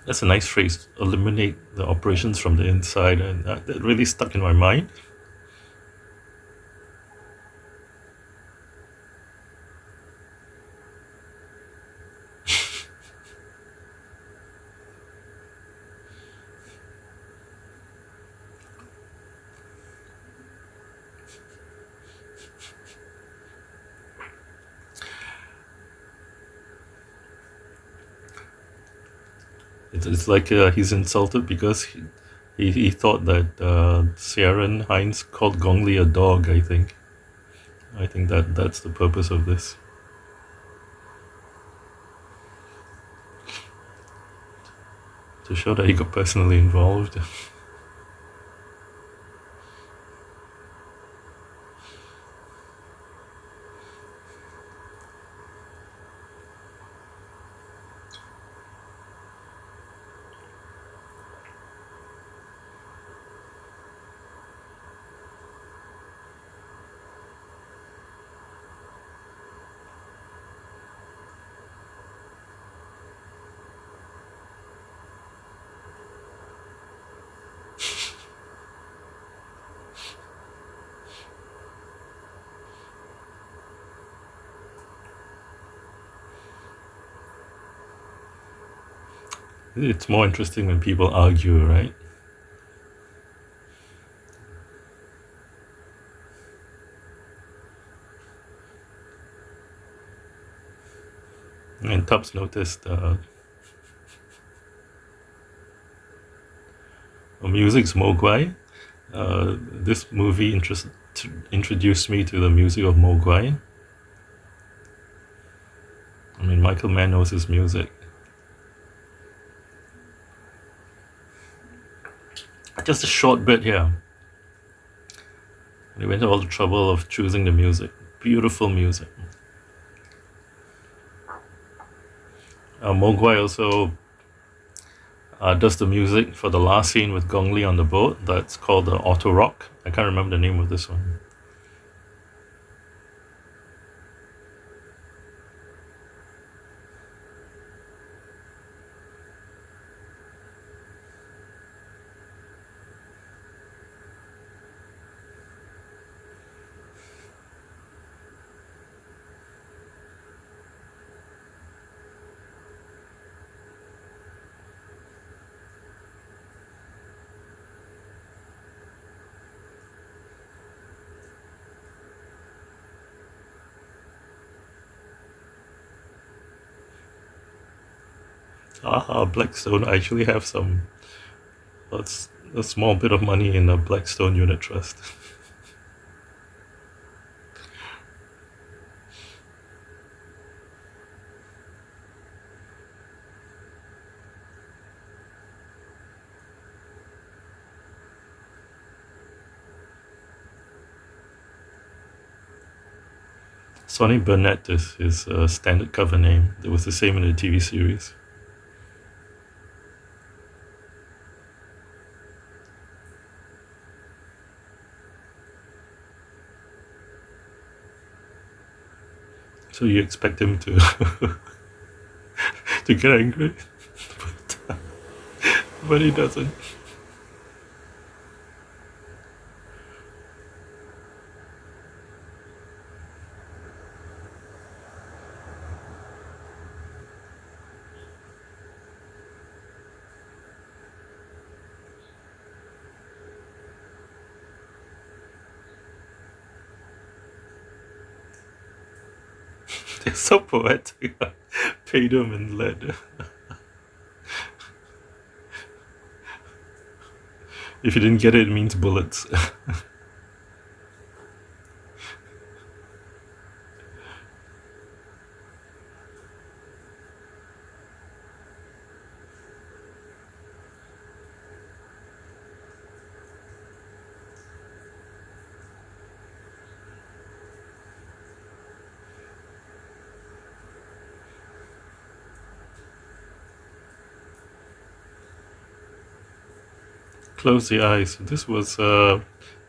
That's a nice phrase. Eliminate the operations from the inside, and that really stuck in my mind. It's like he's insulted because he thought that Ciaran Hinds called Gong Li a dog. I think that's the purpose of this. To show that he got personally involved. It's more interesting when people argue, right? And Tubbs noticed music's Mogwai. This movie introduced me to the music of Mogwai. I mean, Michael Mann knows his music. Just a short bit here. They went to all the trouble of choosing the music. Beautiful music. Mogwai also does the music for the last scene with Gong Li on the boat. That's called the Auto Rock. I can't remember the name of this one. Blackstone. I actually have a small bit of money in a Blackstone unit trust. Sonny Burnett is his standard cover name. It was the same in the TV series. So you expect him to to get angry, but he doesn't. They're so poetic. Paid him in lead. If you didn't get it, it means bullets. Close the eyes. This was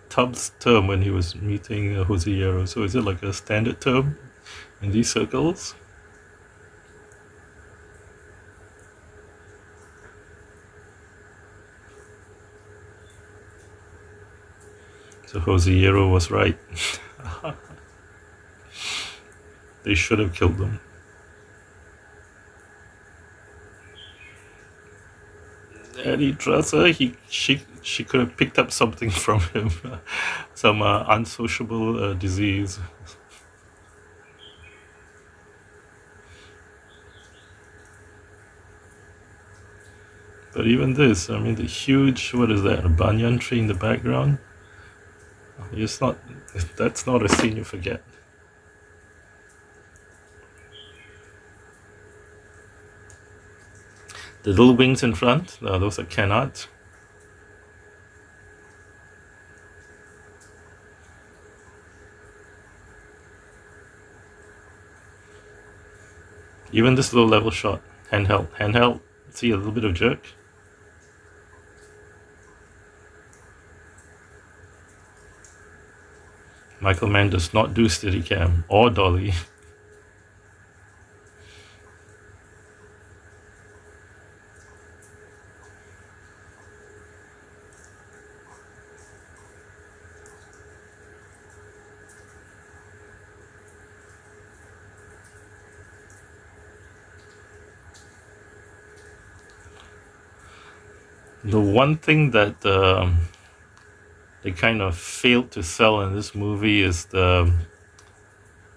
Tubbs' term when he was meeting Jose. So is it like a standard term in these circles? So Jose was right. They should have killed him. And he trusts her. She could have picked up something from him, some unsociable disease. But even this, I mean, the huge, what is that, a banyan tree in the background? It's not. That's not a scene you forget. The little wings in front, those are cannot. Even this low level shot, handheld. See a little bit of jerk. Michael Mann does not do Steadicam or dolly. The one thing that they kind of failed to sell in this movie is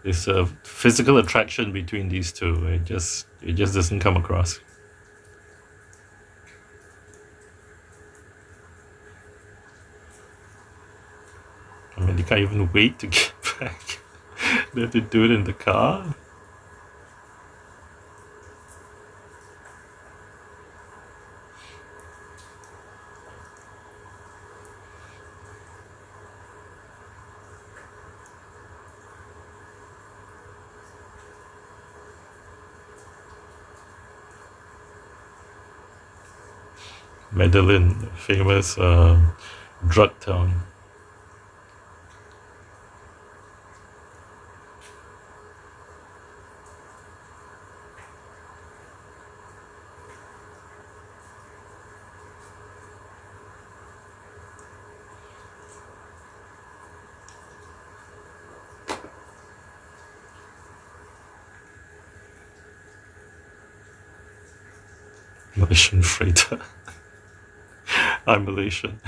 this physical attraction between these two. It just doesn't come across. I mean, they can't even wait to get back. They have to do it in the car. Medellin, famous drug town. Malaysian freighter. I'm Malaysian.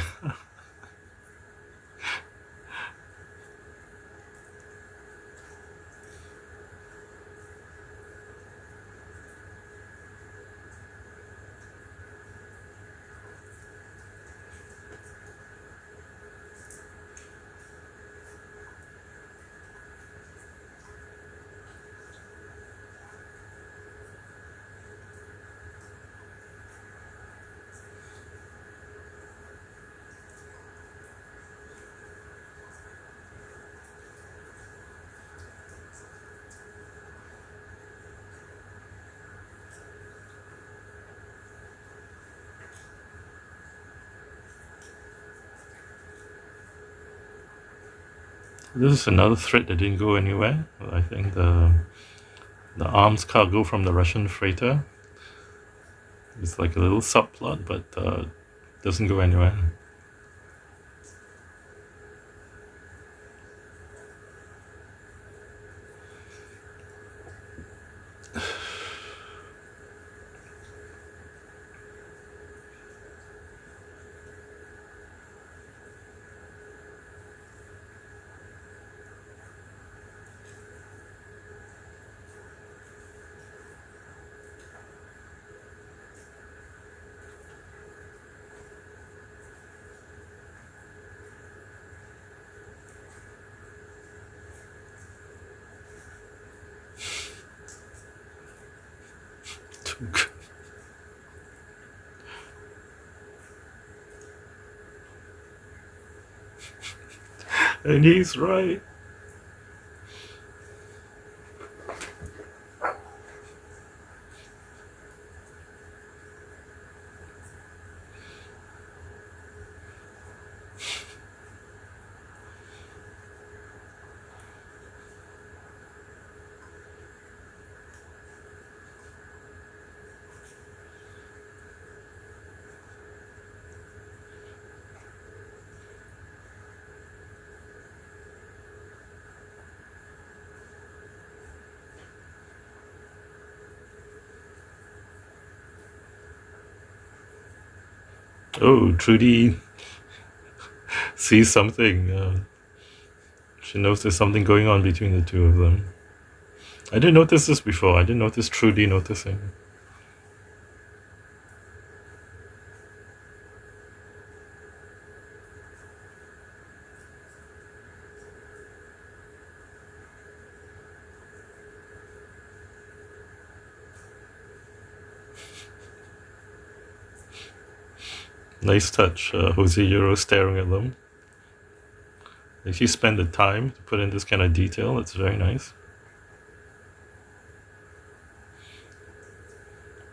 This is another thread that didn't go anywhere. I think the arms cargo from the Russian freighter. It's like a little subplot, but doesn't go anywhere. And he's right. Oh, Trudy sees something. She knows there's something going on between the two of them. I didn't notice this before. I didn't notice Trudy noticing. Nice touch, Jose Euro staring at them. If you spend the time to put in this kind of detail, it's very nice.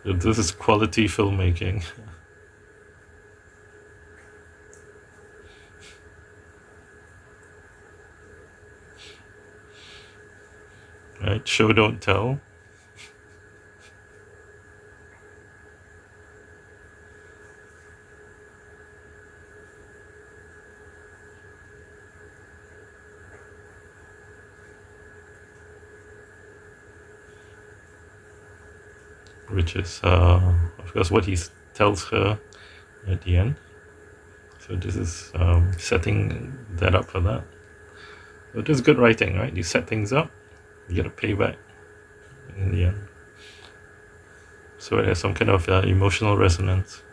This is quality filmmaking. Right? Show, don't tell. Which is, of course, what he tells her at the end. So this is setting that up for that. So this is good writing, right? You set things up, you get a payback in the end. So it has some kind of emotional resonance.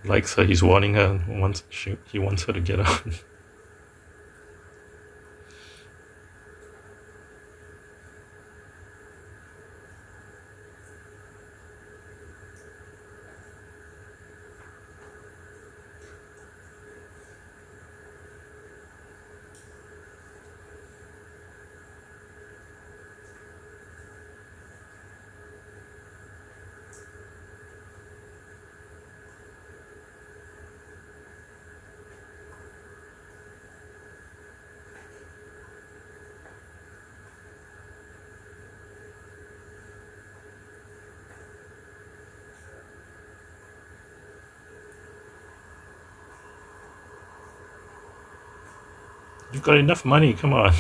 Likes her, he's warning her, he wants her to get out. You've got enough money, come on.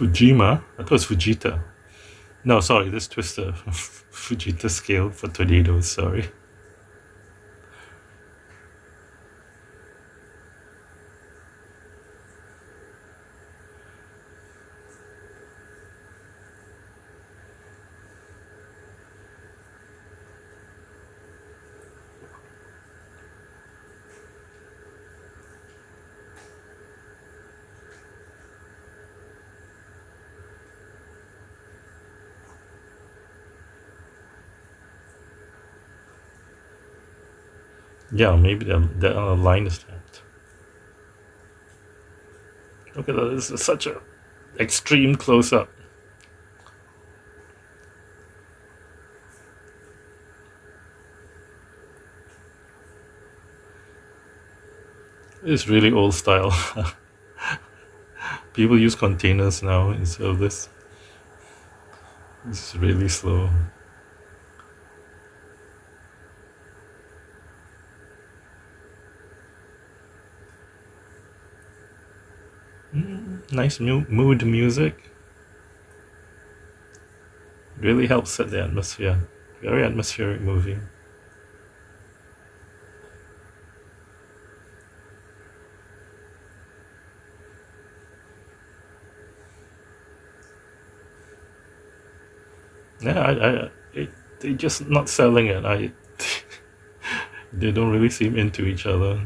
Fujima. I thought it was Fujita. No, sorry, this Twister. Fujita scale for tornadoes. Sorry. Yeah, maybe the line is that. Look at that. This is such a extreme close up. It's really old style. People use containers now instead of this. It's really slow. Nice mood music. Really helps set the atmosphere. Very atmospheric movie. Yeah, they're just not selling it. They don't really seem into each other.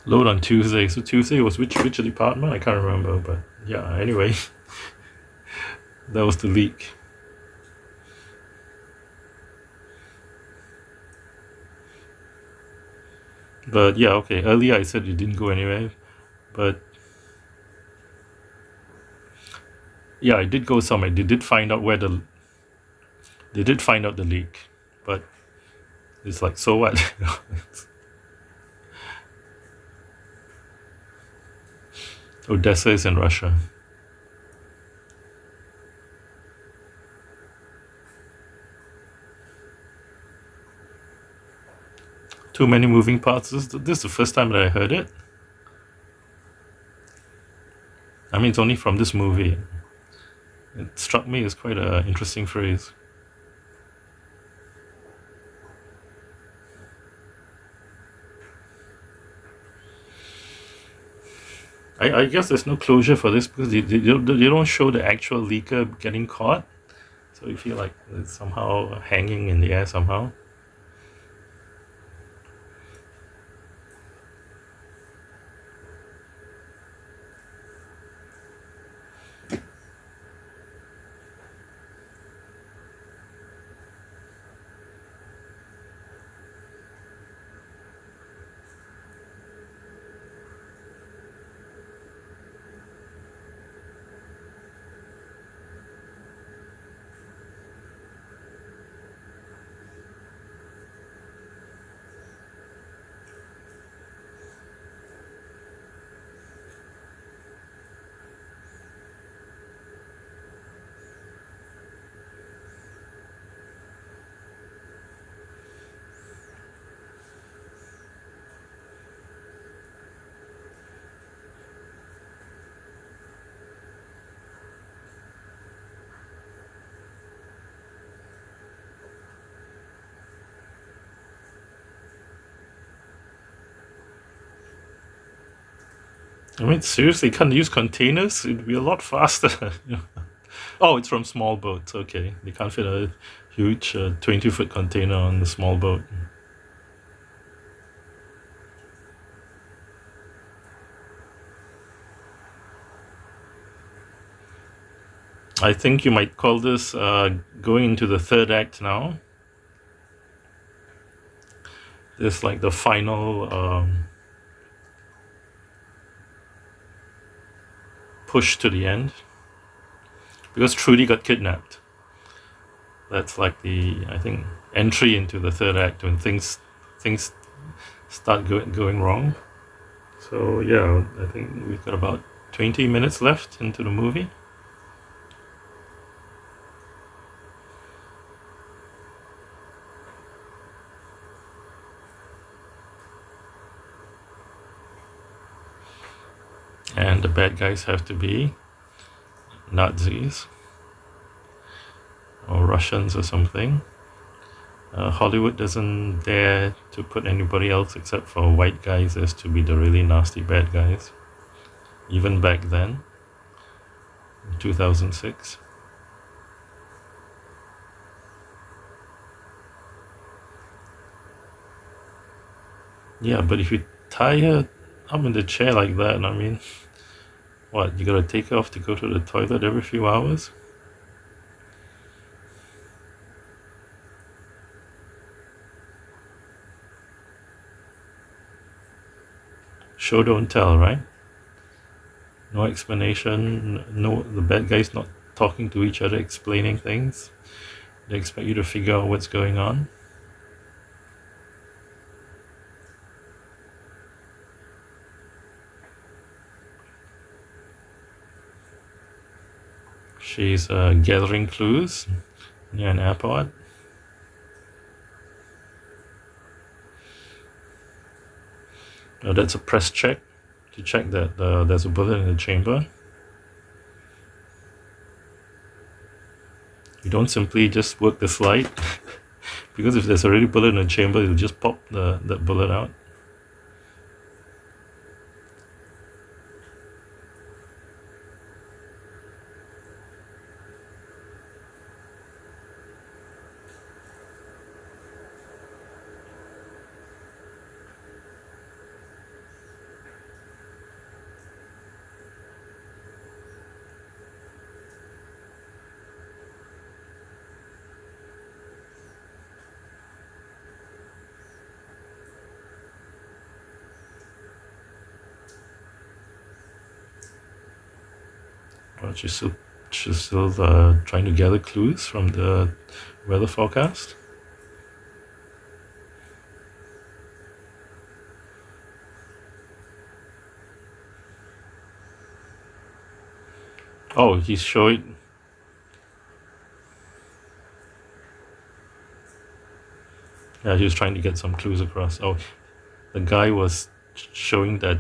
Load on Tuesday. So Tuesday was which department? I can't remember, but yeah. Anyway, that was the leak. But yeah, okay. Earlier I said it didn't go anywhere, but yeah, it did go somewhere. They did find out they did find out the leak, but it's like, so what? Odessa is in Russia. Too many moving parts. This is the first time that I heard it. I mean, it's only from this movie. It struck me as quite an interesting phrase. I guess there's no closure for this because they don't show the actual leaker getting caught. So you feel like it's somehow hanging in the air somehow. I mean, seriously, can't use containers? It'd be a lot faster. Oh, it's from small boats. Okay, they can't fit a huge 20-foot container on the small boat. I think you might call this going into the third act now. there's like the final push to the end, because Trudy got kidnapped. That's like the, I think, entry into the third act when things start going wrong. So yeah, I think we've got about 20 minutes left into the movie. And the bad guys have to be Nazis or Russians or something. Hollywood doesn't dare to put anybody else except for white guys as to be the really nasty bad guys, even back then, in 2006. Yeah, but if you tie her up in the chair like that, I mean, what, you gotta take her off to go to the toilet every few hours? Show don't tell, right? No explanation, no, the bad guys not talking to each other, explaining things. They expect you to figure out what's going on. She's gathering clues near an airport. That's a press check to check that there's a bullet in the chamber. You don't simply just work the slide because if there's already a bullet in the chamber, you'll just pop that bullet out. Well, she's still trying to gather clues from the weather forecast. Oh, he's showing. Yeah, he was trying to get some clues across. Oh, the guy was showing that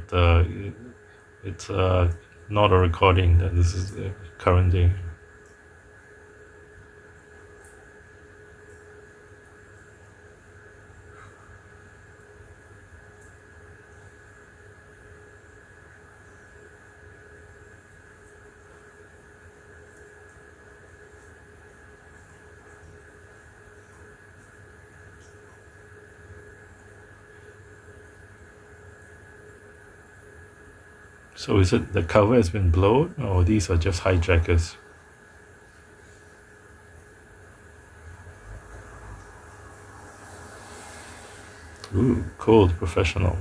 it's not a recording, that this is the current day. So is it the cover has been blown, or these are just hijackers? Ooh, cold, professional.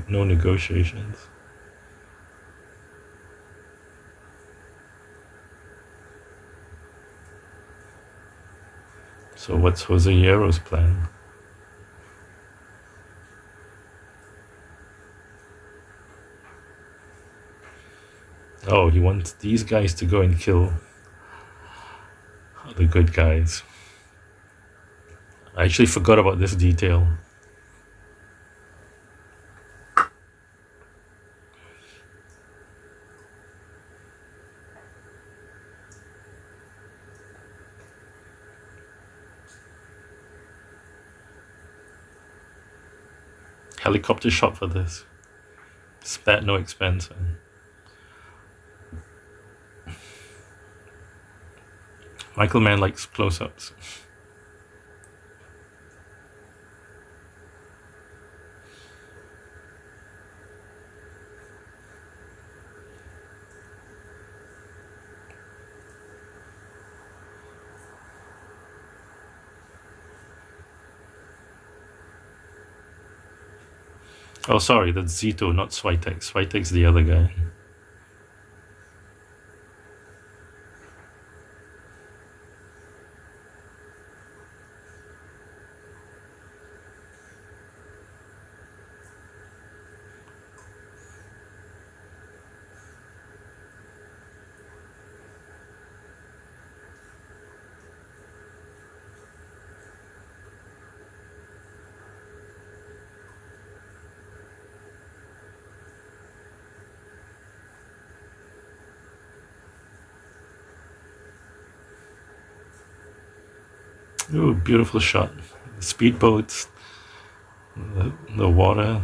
No negotiations. So what's Jose Hierro's plan? Oh, he wants these guys to go and kill the good guys. I actually forgot about this detail. Helicopter shot for this. Spared no expense. Michael Mann likes close-ups. Oh, sorry, that's Zito, not Switek. Switek's the other guy. Ooh, beautiful shot. Speedboats, the water.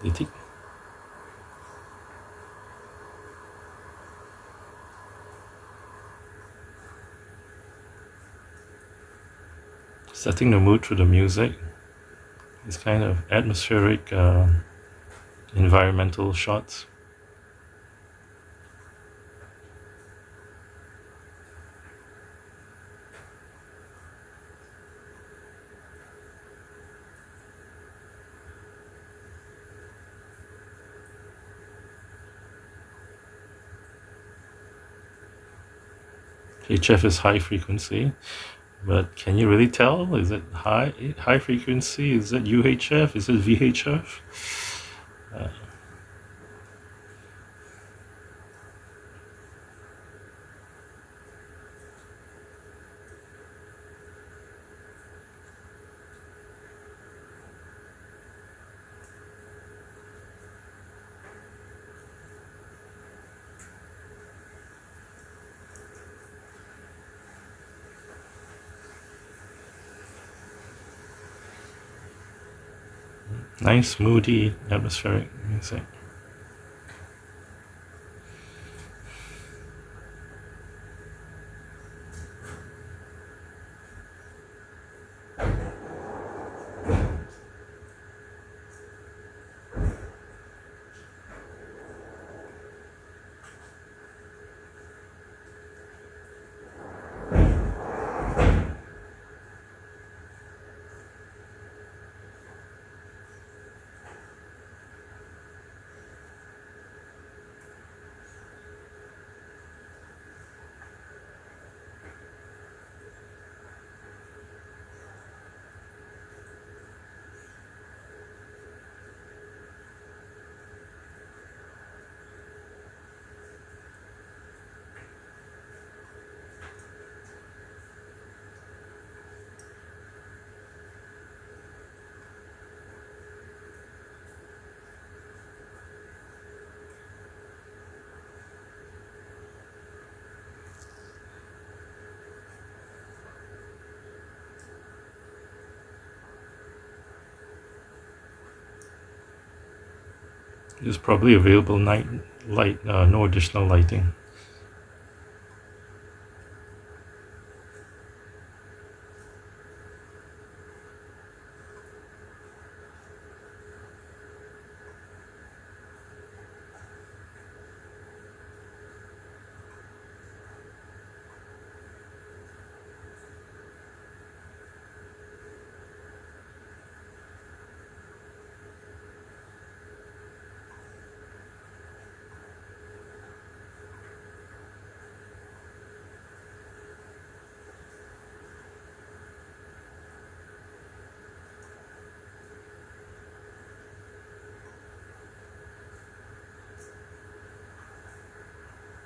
Did he? Setting the mood through the music. These kind of atmospheric, environmental shots. HF is high frequency, but can you really tell? Is it high frequency? Is it UHF? Is it VHF? Nice, moody, atmospheric music. There's probably available night light, no additional lighting.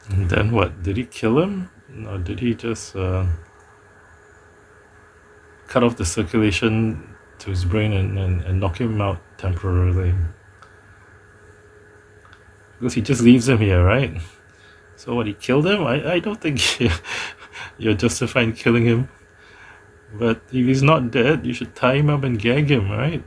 And then what? Did he kill him? Or did he just cut off the circulation to his brain and knock him out temporarily. Because he just leaves him here, right? So what, he killed him? I don't think you're justified in killing him. But if he's not dead, you should tie him up and gag him, right?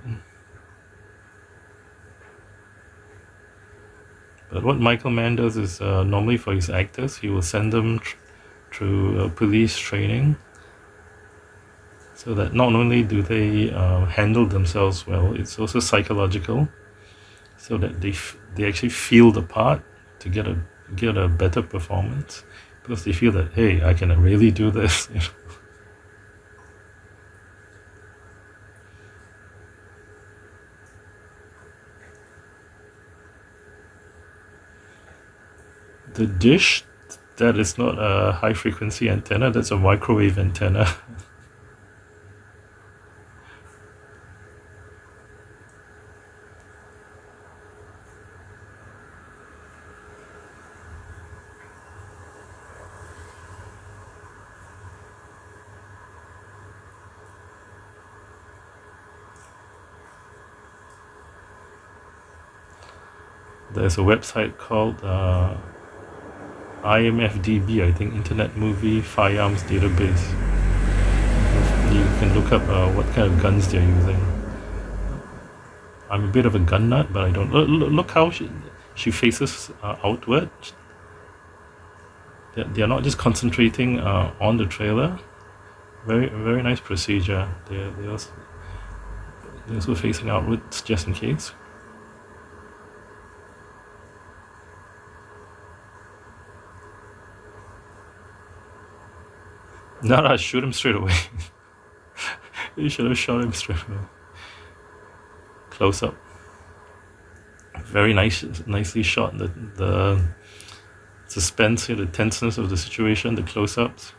But what Michael Mann does is normally for his actors, he will send them through police training so that not only do they handle themselves well, it's also psychological, so that they actually feel the part to get a better performance, because they feel that, hey, I can really do this. The dish, that is not a high frequency antenna, that's a microwave antenna. There's a website called IMFDB, I think, Internet Movie Firearms Database. You can look up what kind of guns they're using. I'm a bit of a gun nut, but I don't. Look how she faces outward. They're not just concentrating on the trailer. Very nice procedure. They're also facing outwards just in case. No, shoot him straight away. You should have shot him straight away. Close up. Very nicely shot. The suspense here, the tenseness of the situation, the close-ups.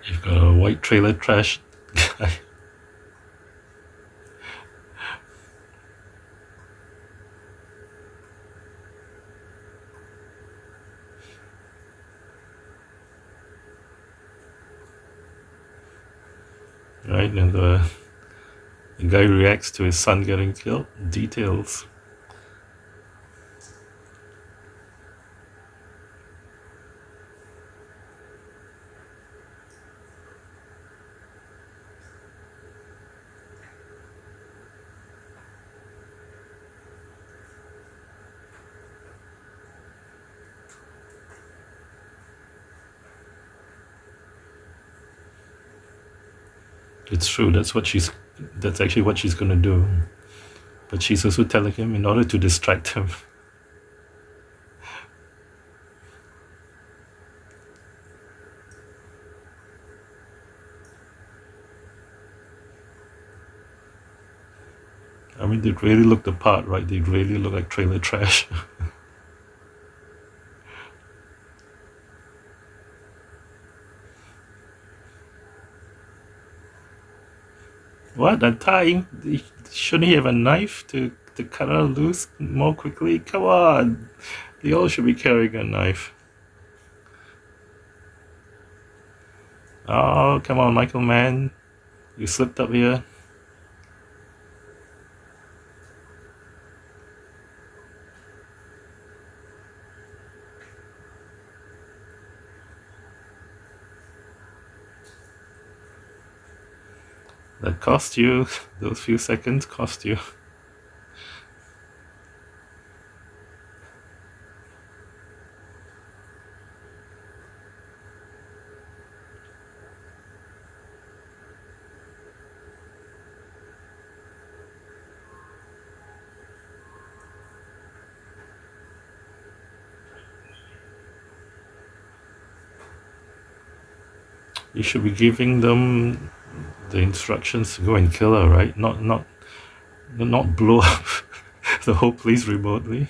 You've got a white trailer trash guy. Right, and the guy reacts to his son getting killed. Details. It's true. That's actually what she's gonna do. But she's also telling him in order to distract him. I mean, they really look the part, right? They really look like trailer trash. What? Untying? Shouldn't he have a knife to cut her loose more quickly? Come on! They all should be carrying a knife. Oh, come on, Michael Mann. You slipped up here. That cost you. Those few seconds cost you. You should be giving them the instructions to go and kill her, right? Not blow up the whole place remotely.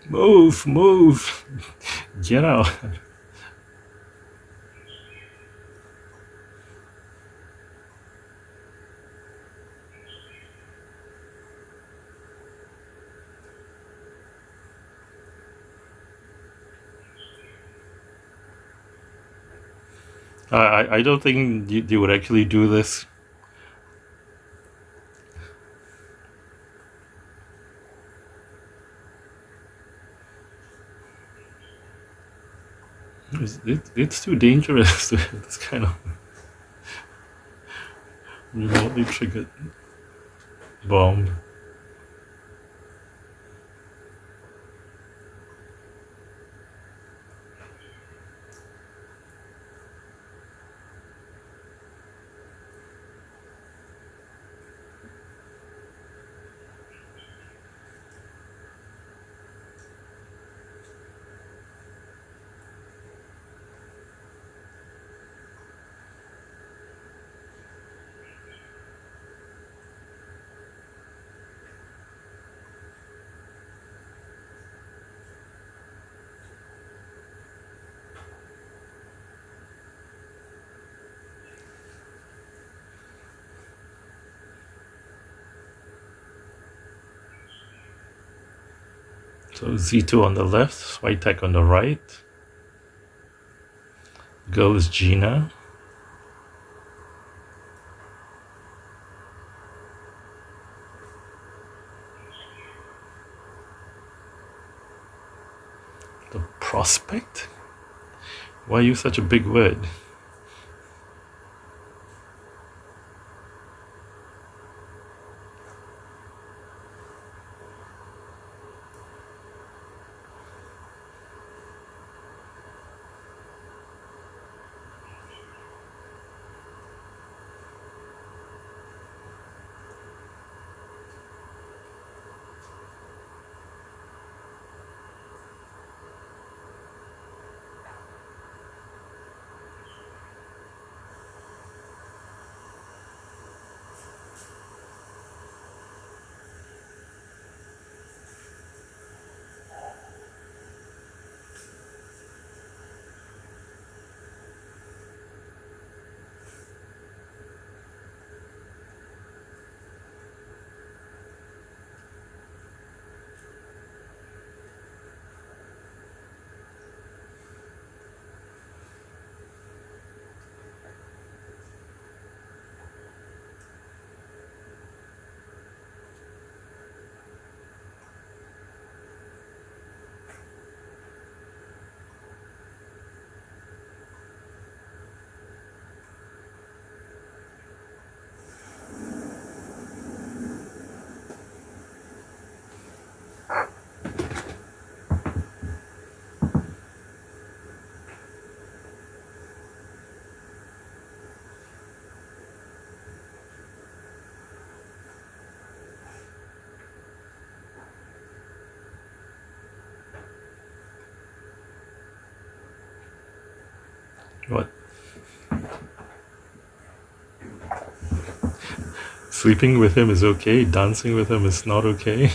Move, move, get out. I don't think you would actually do this. It's too dangerous to have this kind of remotely triggered bomb. So Z2 on the left, Switek on the right. Girl is Gina. The prospect? Why use such a big word? What? Sleeping with him is okay, dancing with him is not okay.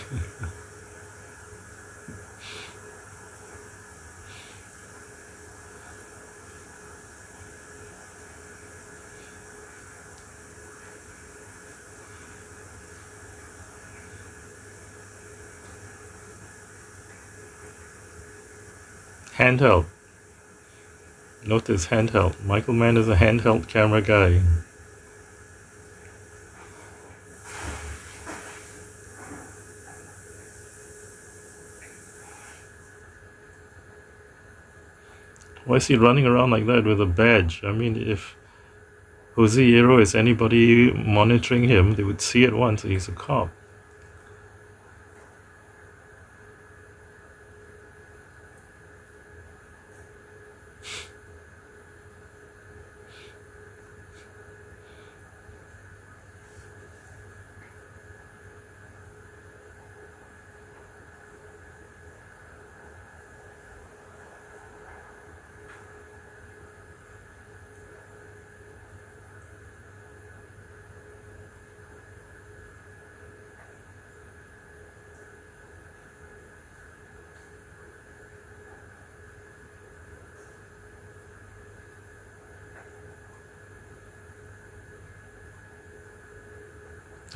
Handheld. Notice handheld. Michael Mann is a handheld camera guy. Why is he running around like that with a badge? I mean, if Jose Hierro is anybody monitoring him, they would see at once he's a cop.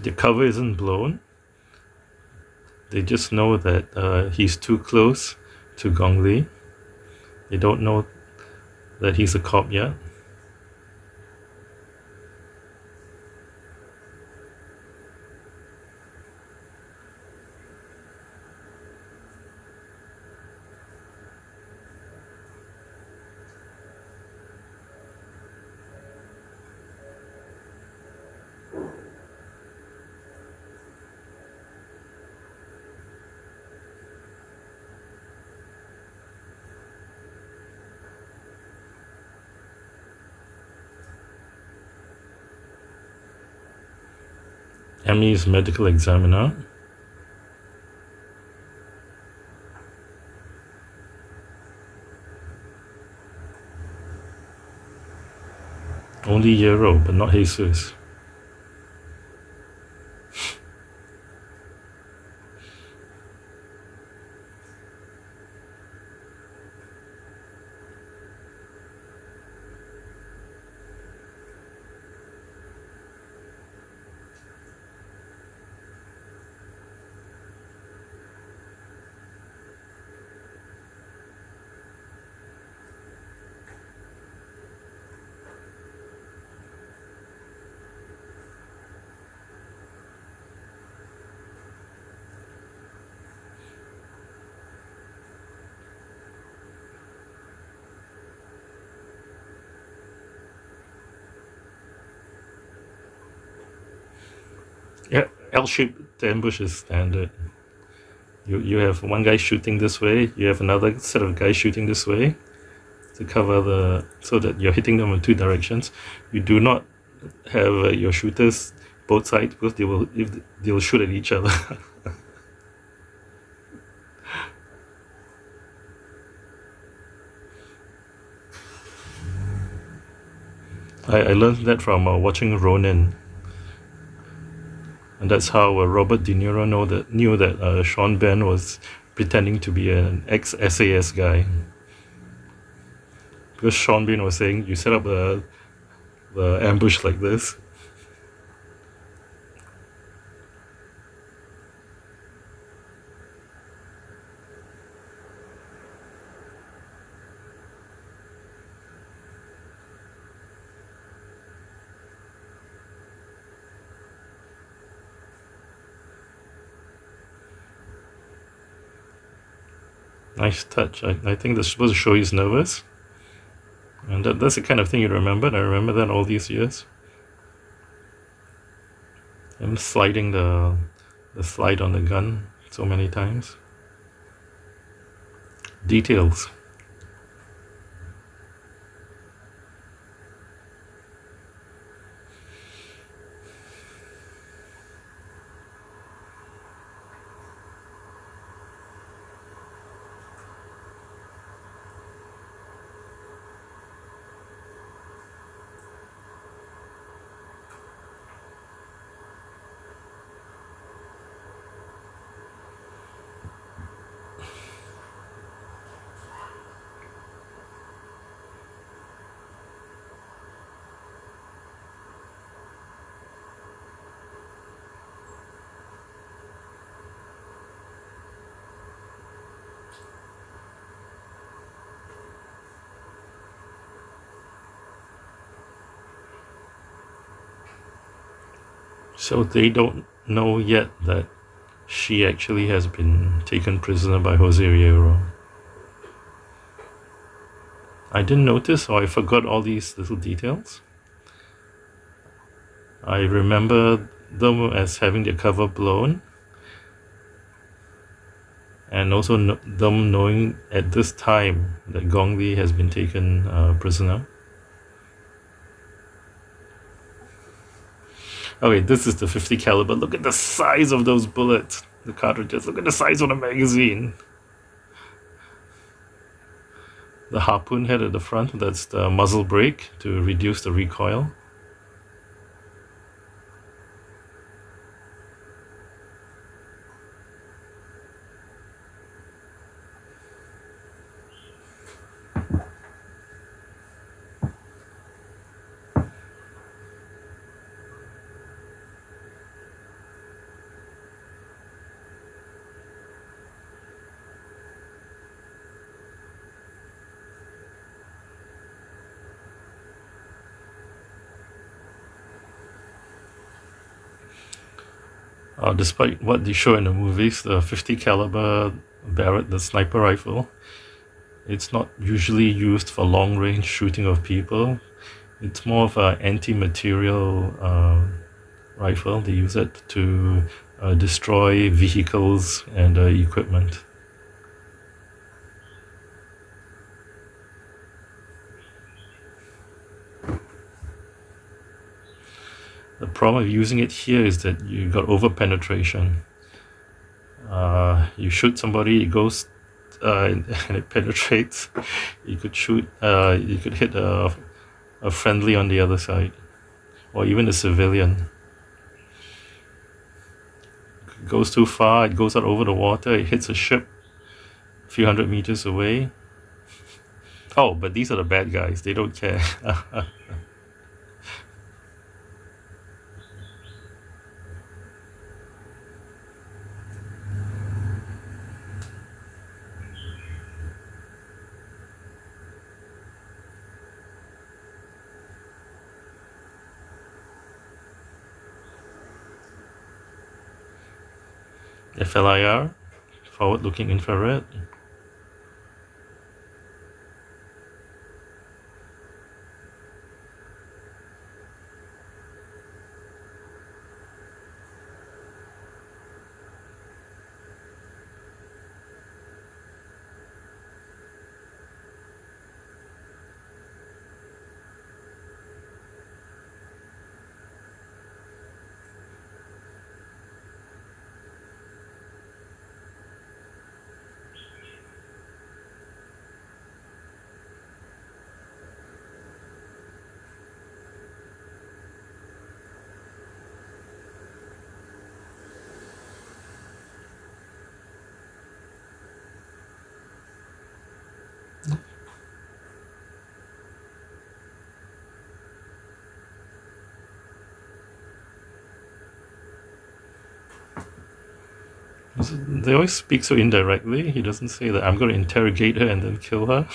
The cover isn't blown. They just know that he's too close to Gong Li. They don't know that he's a cop yet. Emmy's medical examiner. Only Yero, but not Jesus. Yeah, L-shaped ambush is standard. You have one guy shooting this way, you have another set of guys shooting this way to cover so that you're hitting them in two directions. You do not have your shooters both sides because they will shoot at each other. I learned that from watching Ronin. And that's how Robert De Niro knew that Sean Ben was pretending to be an ex-SAS guy. Because Sean Ben was saying, you set up the ambush like this. Nice touch. I think that's supposed to show he's nervous. And that's the kind of thing you remember. And I remember that all these years. Him sliding the slide on the gun so many times. Details. So they don't know yet that she actually has been taken prisoner by Jose Riero. I didn't notice, or I forgot all these little details. I remember them as having their cover blown, and also them knowing at this time that Gong Li has been taken prisoner. Okay, this is the 50 caliber. Look at the size of those bullets, the cartridges. Look at the size of the magazine. The harpoon head at the front, that's the muzzle brake to reduce the recoil. Despite what they show in the movies, the 50 caliber Barrett, the sniper rifle, it's not usually used for long range shooting of people. It's more of an anti-material rifle. They use it to destroy vehicles and equipment. The problem of using it here is that you got over penetration. You shoot somebody, it goes and it penetrates. You could shoot, you could hit a friendly on the other side, or even a civilian. It goes too far, it goes out over the water, it hits a ship a few hundred meters away. Oh, but these are the bad guys, they don't care. FLIR, forward-looking infrared. They always speak so indirectly. He doesn't say that I'm going to interrogate her and then kill her.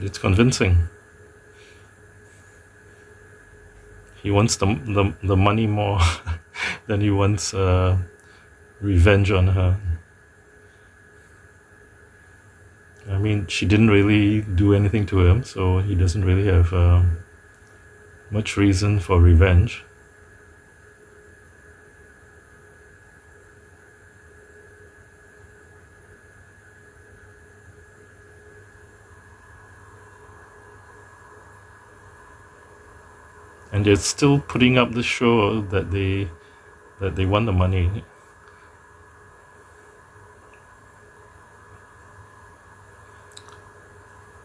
It's convincing. He wants the money more than he wants revenge on her. I mean, she didn't really do anything to him, so he doesn't really have much reason for revenge. And they're still putting up the show that they won the money.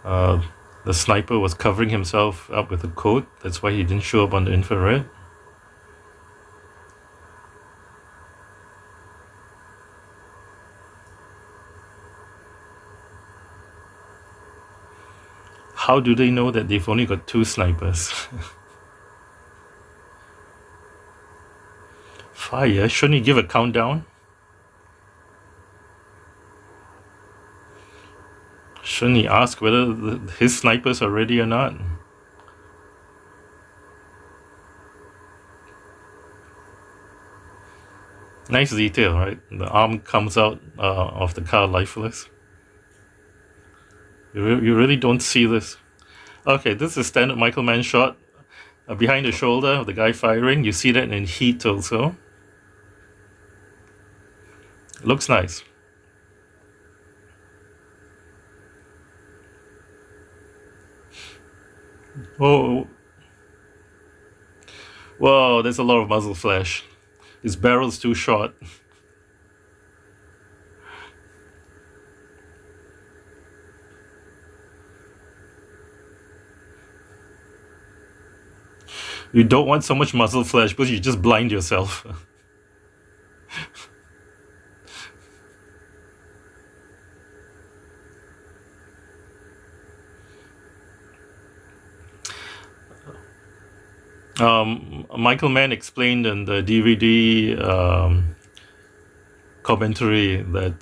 The sniper was covering himself up with a coat. That's why he didn't show up on the infrared. How do they know that they've only got 2 snipers? Fire? Shouldn't he give a countdown? Shouldn't he ask whether his snipers are ready or not? Nice detail, right? The arm comes out of the car lifeless. You really don't see this. Okay, this is standard Michael Mann shot. Behind the shoulder of the guy firing. You see that in heat also. Looks nice. Oh, whoa, there's a lot of muzzle flash. His barrel's too short. You don't want so much muscle flash because you just blind yourself. Michael Mann explained in the DVD commentary that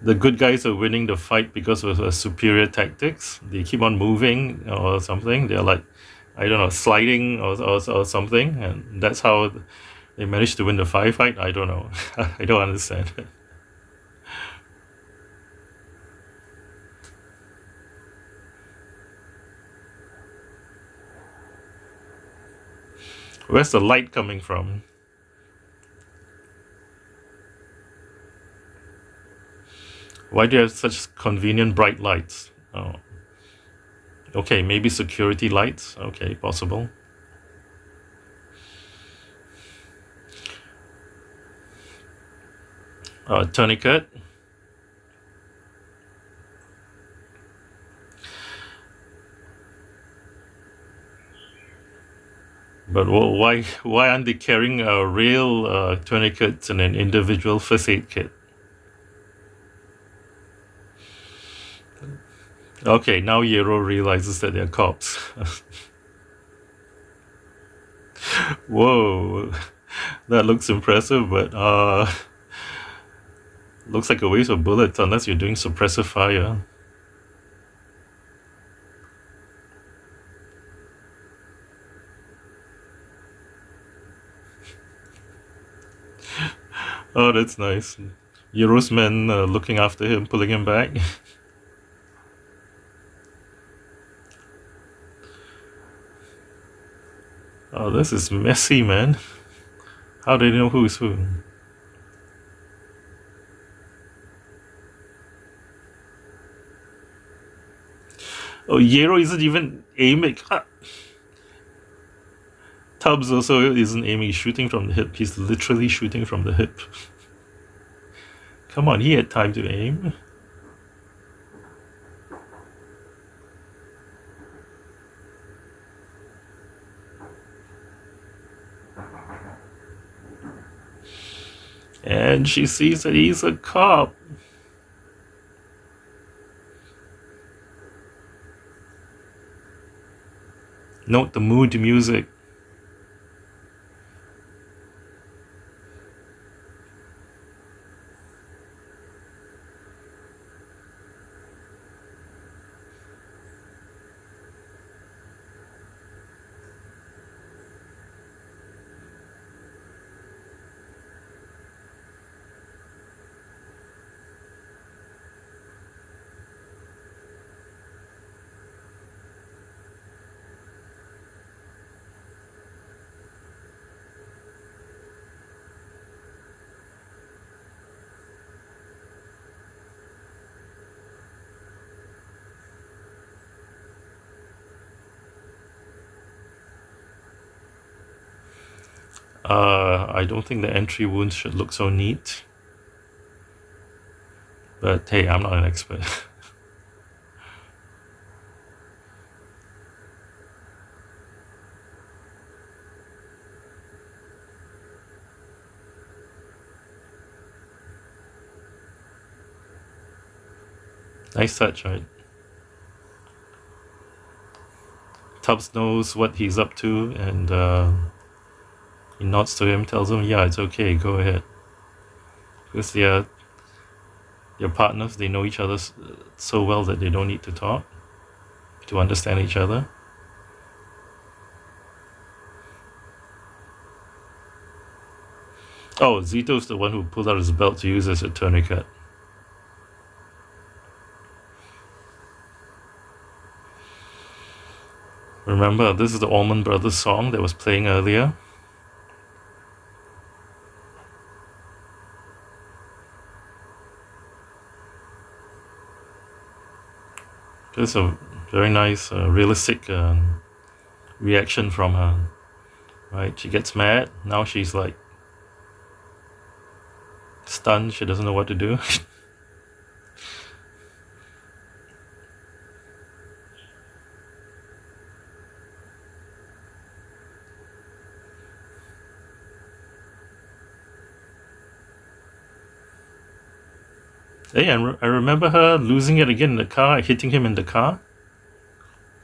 the good guys are winning the fight because of superior tactics. They keep on moving or something. They're like, I don't know, sliding or something, and that's how they managed to win the firefight. I don't know. I don't understand. Where's the light coming from? Why do you have such convenient bright lights? Oh, okay, maybe security lights. Okay, possible. Tourniquet. But why aren't they carrying a real tourniquet and an individual first aid kit? Okay, now Yero realizes that they're cops. Whoa, that looks impressive, but looks like a waste of bullets unless you're doing suppressive fire. Oh, that's nice. Yero's men looking after him, pulling him back. Oh, this is messy, man. How do they know who's who? Oh, Yero isn't even aiming. Tubbs also isn't aiming, he's shooting from the hip. He's literally shooting from the hip. Come on, he had time to aim. And she sees that he's a cop. Note the mood music. I don't think the entry wounds should look so neat. But hey, I'm not an expert. Nice touch, right? Tubbs knows what he's up to, and he nods to him, tells him, yeah, it's okay, go ahead. Because they're partners, they know each other so well that they don't need to talk to understand each other. Oh, Zito's the one who pulled out his belt to use as a tourniquet. Remember, this is the Allman Brothers song that was playing earlier. It's a very nice, realistic reaction from her. Right? She gets mad. Now she's like stunned. She doesn't know what to do. Hey, I remember her losing it again in the car, hitting him in the car.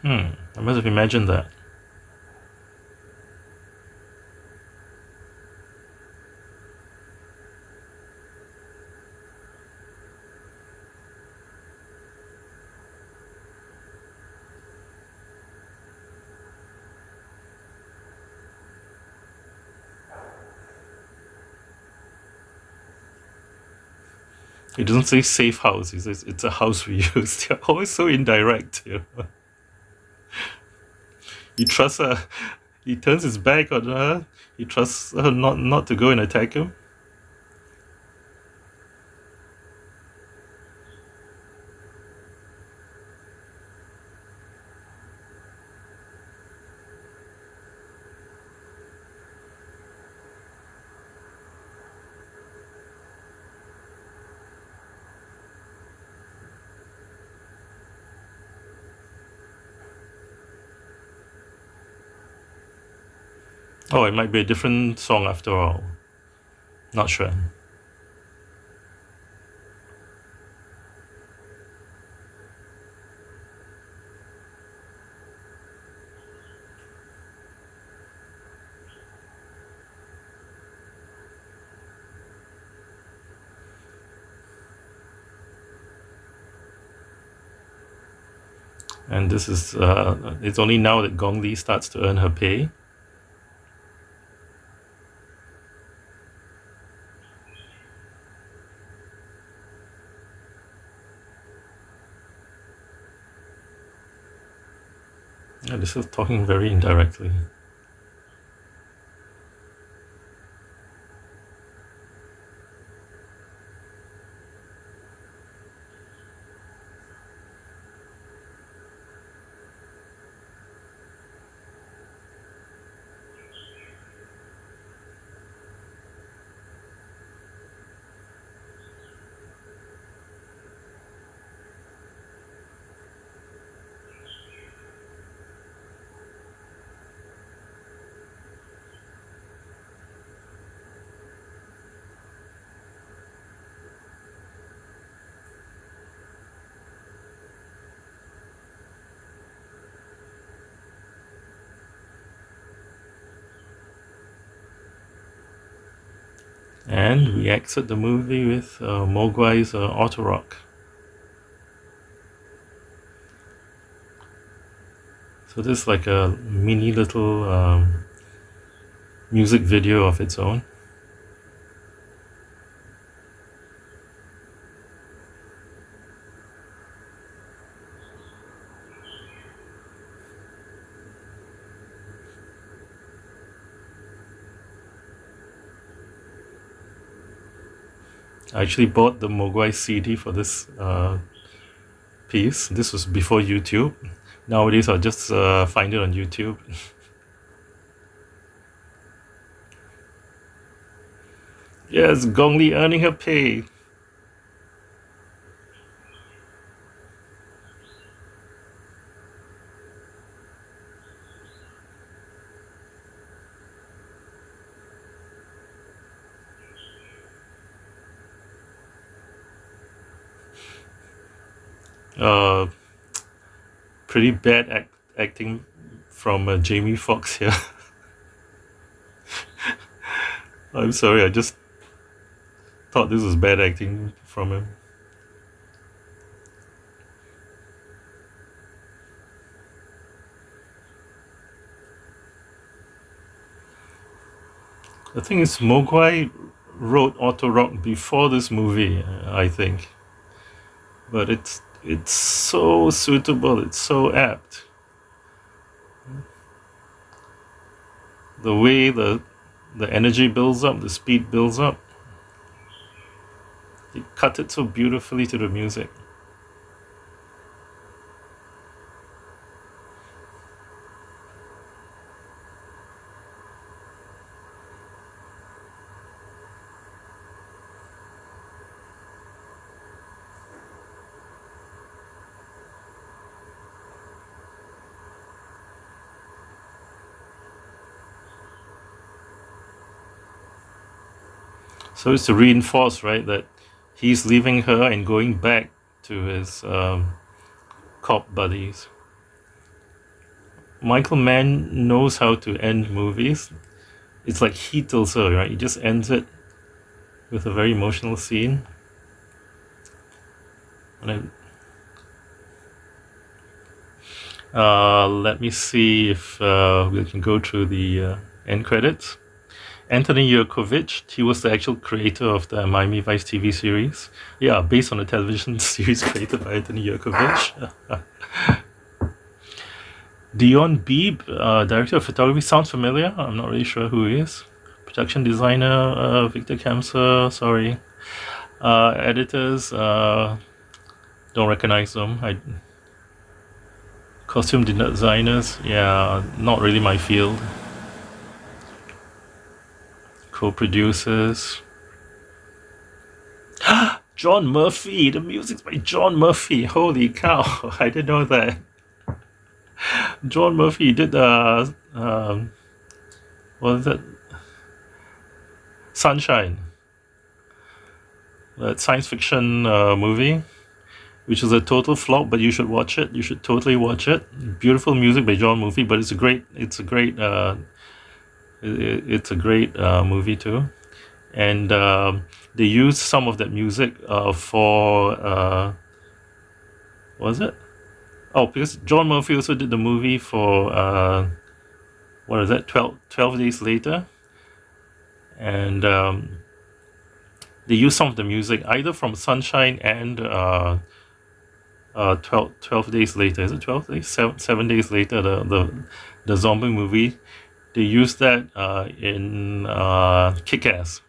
I must have imagined that. He doesn't say safe house. He says it's a house we use. They're always so indirect. He trusts her. He turns his back on her. He trusts her not to go and attack him. Oh, it might be a different song after all. Not sure. And this is, it's only now that Gong Li starts to earn her pay. Yeah, this is talking very indirectly. And we exit the movie with Mogwai's Auto Rock. So this is like a mini little music video of its own. I actually bought the Mogwai CD for this piece. This was before YouTube. Nowadays, I'll just find it on YouTube. Yes, Gong Li earning her pay. Uh, Pretty bad acting from Jamie Foxx here. I'm sorry, I just thought this was bad acting from him. The thing is, Mogwai wrote Auto Rock before this movie, I think. But it's so suitable, it's so apt. The way the energy builds up, the speed builds up. He cut it so beautifully to the music. So it's to reinforce, right, that he's leaving her and going back to his cop buddies. Michael Mann knows how to end movies. It's like he tells her, right? He just ends it with a very emotional scene. And let me see if we can go through the end credits. Anthony Yerkovich, he was the actual creator of the Miami Vice TV series. Yeah, based on a television series created by Anthony Yerkovich. Dion Beebe, director of photography, sounds familiar. I'm not really sure who he is. Production designer, Victor Kamser, sorry. Editors, don't recognize them. Costume designers, yeah, not really my field. Co-producers. John Murphy, the music's by John Murphy. Holy cow, I didn't know that. John Murphy did what was it? Sunshine, that science fiction movie, which is a total flop, but you should watch it. You should totally watch it. Beautiful music by John Murphy, but it's a great movie too. And they used some of that music for what was it? Oh, because John Murphy also did the movie for what is that? 12 Days Later, and they used some of the music either from Sunshine and 12 Days Later. Is it 12 days? 7 days later, the zombie movie. They used that in Kick-Ass.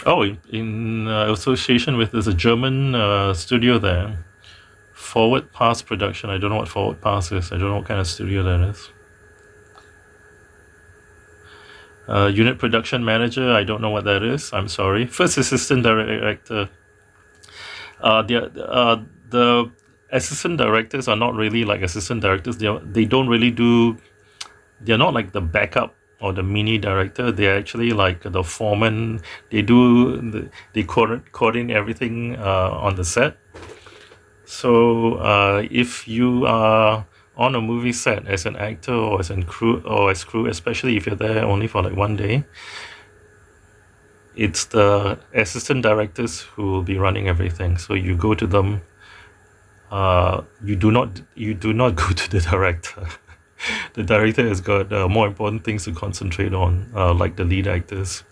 Oh, in association with, there's a German studio there. Forward Pass Production. I don't know what Forward Pass is. I don't know what kind of studio that is. Unit Production Manager. I don't know what that is. I'm sorry. First Assistant Director. The assistant directors are not really like assistant directors. They don't really do. They're not like the backup or the mini director. They're actually like the foreman. They coordinate everything on the set. So if you are on a movie set as an actor or as crew, especially if you're there only for like one day, it's the assistant directors who will be running everything. So you go to them. You do not go to the director. The director has got more important things to concentrate on, like the lead actors.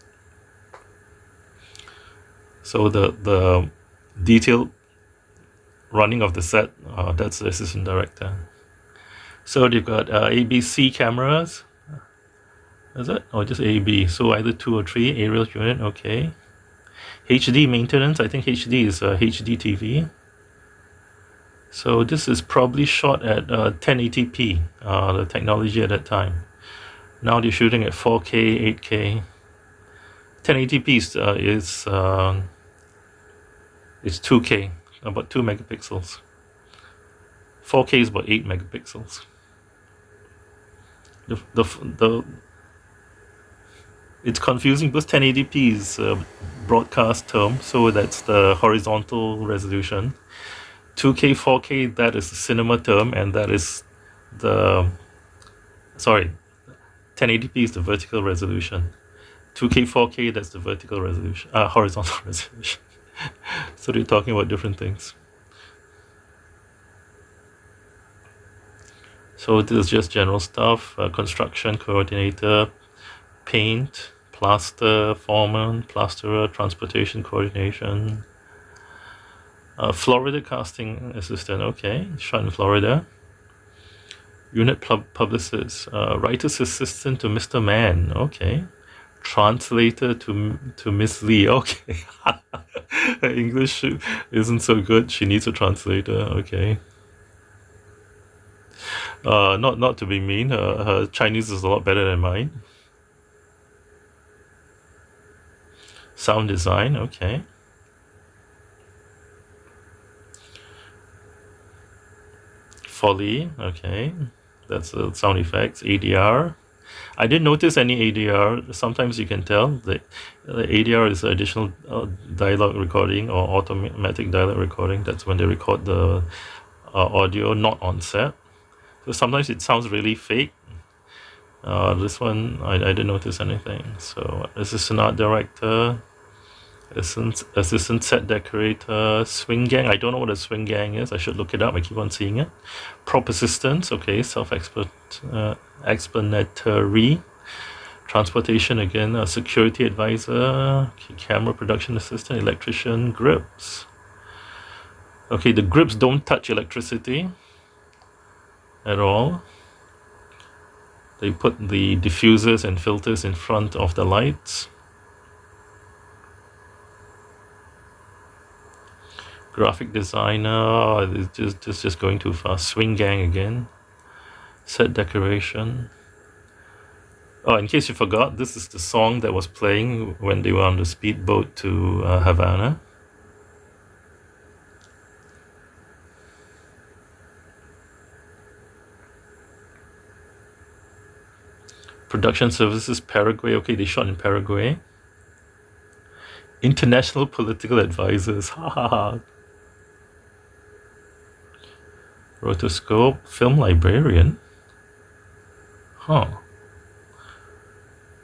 So the detailed running of the set, that's the assistant director. So they've got ABC cameras. Is it? Or just AB? So either 2 or 3 aerial unit. Okay. HD maintenance. I think HD is HD TV. So this is probably shot at 1080p, the technology at that time. Now they're shooting at 4K, 8K. 1080p is 2K, about 2 megapixels. 4K is about 8 megapixels. It's confusing because 1080p is a broadcast term, so that's the horizontal resolution. 2K, 4K, that is the cinema term, and that is 1080p is the vertical resolution. 2K, 4K, that's the vertical resolution, horizontal resolution. So they're talking about different things. So this is just general stuff: construction coordinator, paint, plaster, foreman, plasterer, transportation coordination. Florida casting assistant, okay, shot in Florida. Unit publicist, writer's assistant to Mr. Mann, okay. Translator to Miss Lee, okay. Her English isn't so good, she needs a translator, okay. Not to be mean, her Chinese is a lot better than mine. Sound design, okay. Foley, okay. That's the sound effects. ADR. I didn't notice any ADR. Sometimes you can tell that the ADR is additional dialogue recording or automatic dialogue recording. That's when they record the audio not on set. So sometimes it sounds really fake. This one, I didn't notice anything. So assistant art director, assistant set decorator, swing gang. I don't know what a swing gang is. I should look it up. I keep on seeing it. Prop assistants, okay, self-explanatory. Transportation again, a security advisor, camera production assistant, electrician, grips. Okay, the grips don't touch electricity at all. They put the diffusers and filters in front of the lights. Graphic designer, it's just going too fast. Swing gang again. Set decoration. Oh, in case you forgot, this is the song that was playing when they were on the speedboat to Havana. Production services, Paraguay. Okay, they shot in Paraguay. International political advisors. Ha ha ha. Rotoscope. Film librarian. Huh.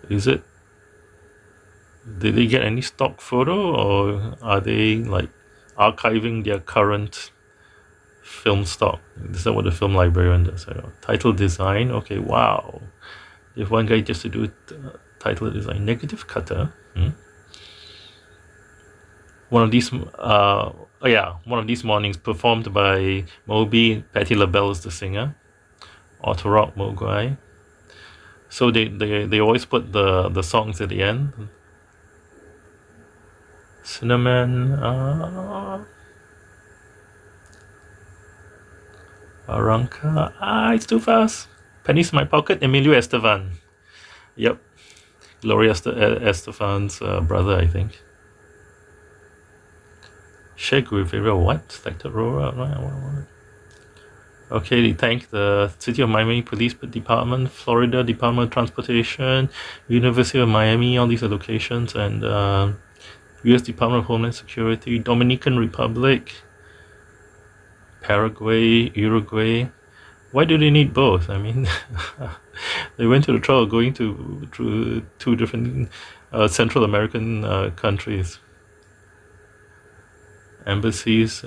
Is it? Did they get any stock photo, or are they like archiving their current film stock? Is that what the film librarian does? I don't know. Title design. Okay, wow. If one guy just to do title design, negative cutter. One of these, one of these mornings performed by Moby. Patti LaBelle is the singer. Auto Rock Mogwai. So they always put the songs at the end. Cinnamon. Aranca. It's too fast. Pennies in My Pocket, Emilio Esteván. Yep. Gloria Estefan's brother, I think. Che Guevara, what? Selected Aurora. Okay, they thank the City of Miami Police Department, Florida Department of Transportation, University of Miami, all these are locations, and U.S. Department of Homeland Security, Dominican Republic, Paraguay, Uruguay. Why do they need both? I mean, they went to the trouble going to two different Central American countries. Embassies,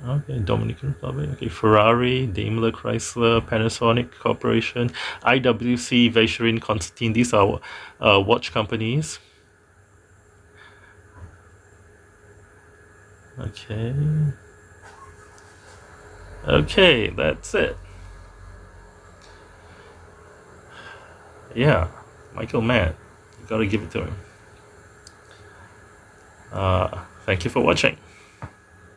okay, Dominican Republic, okay, Ferrari, Daimler Chrysler, Panasonic Corporation, IWC, Vacherin, Constantin. These are watch companies. Okay, that's it. Yeah, Michael Mann. You gotta give it to him. Thank you for watching.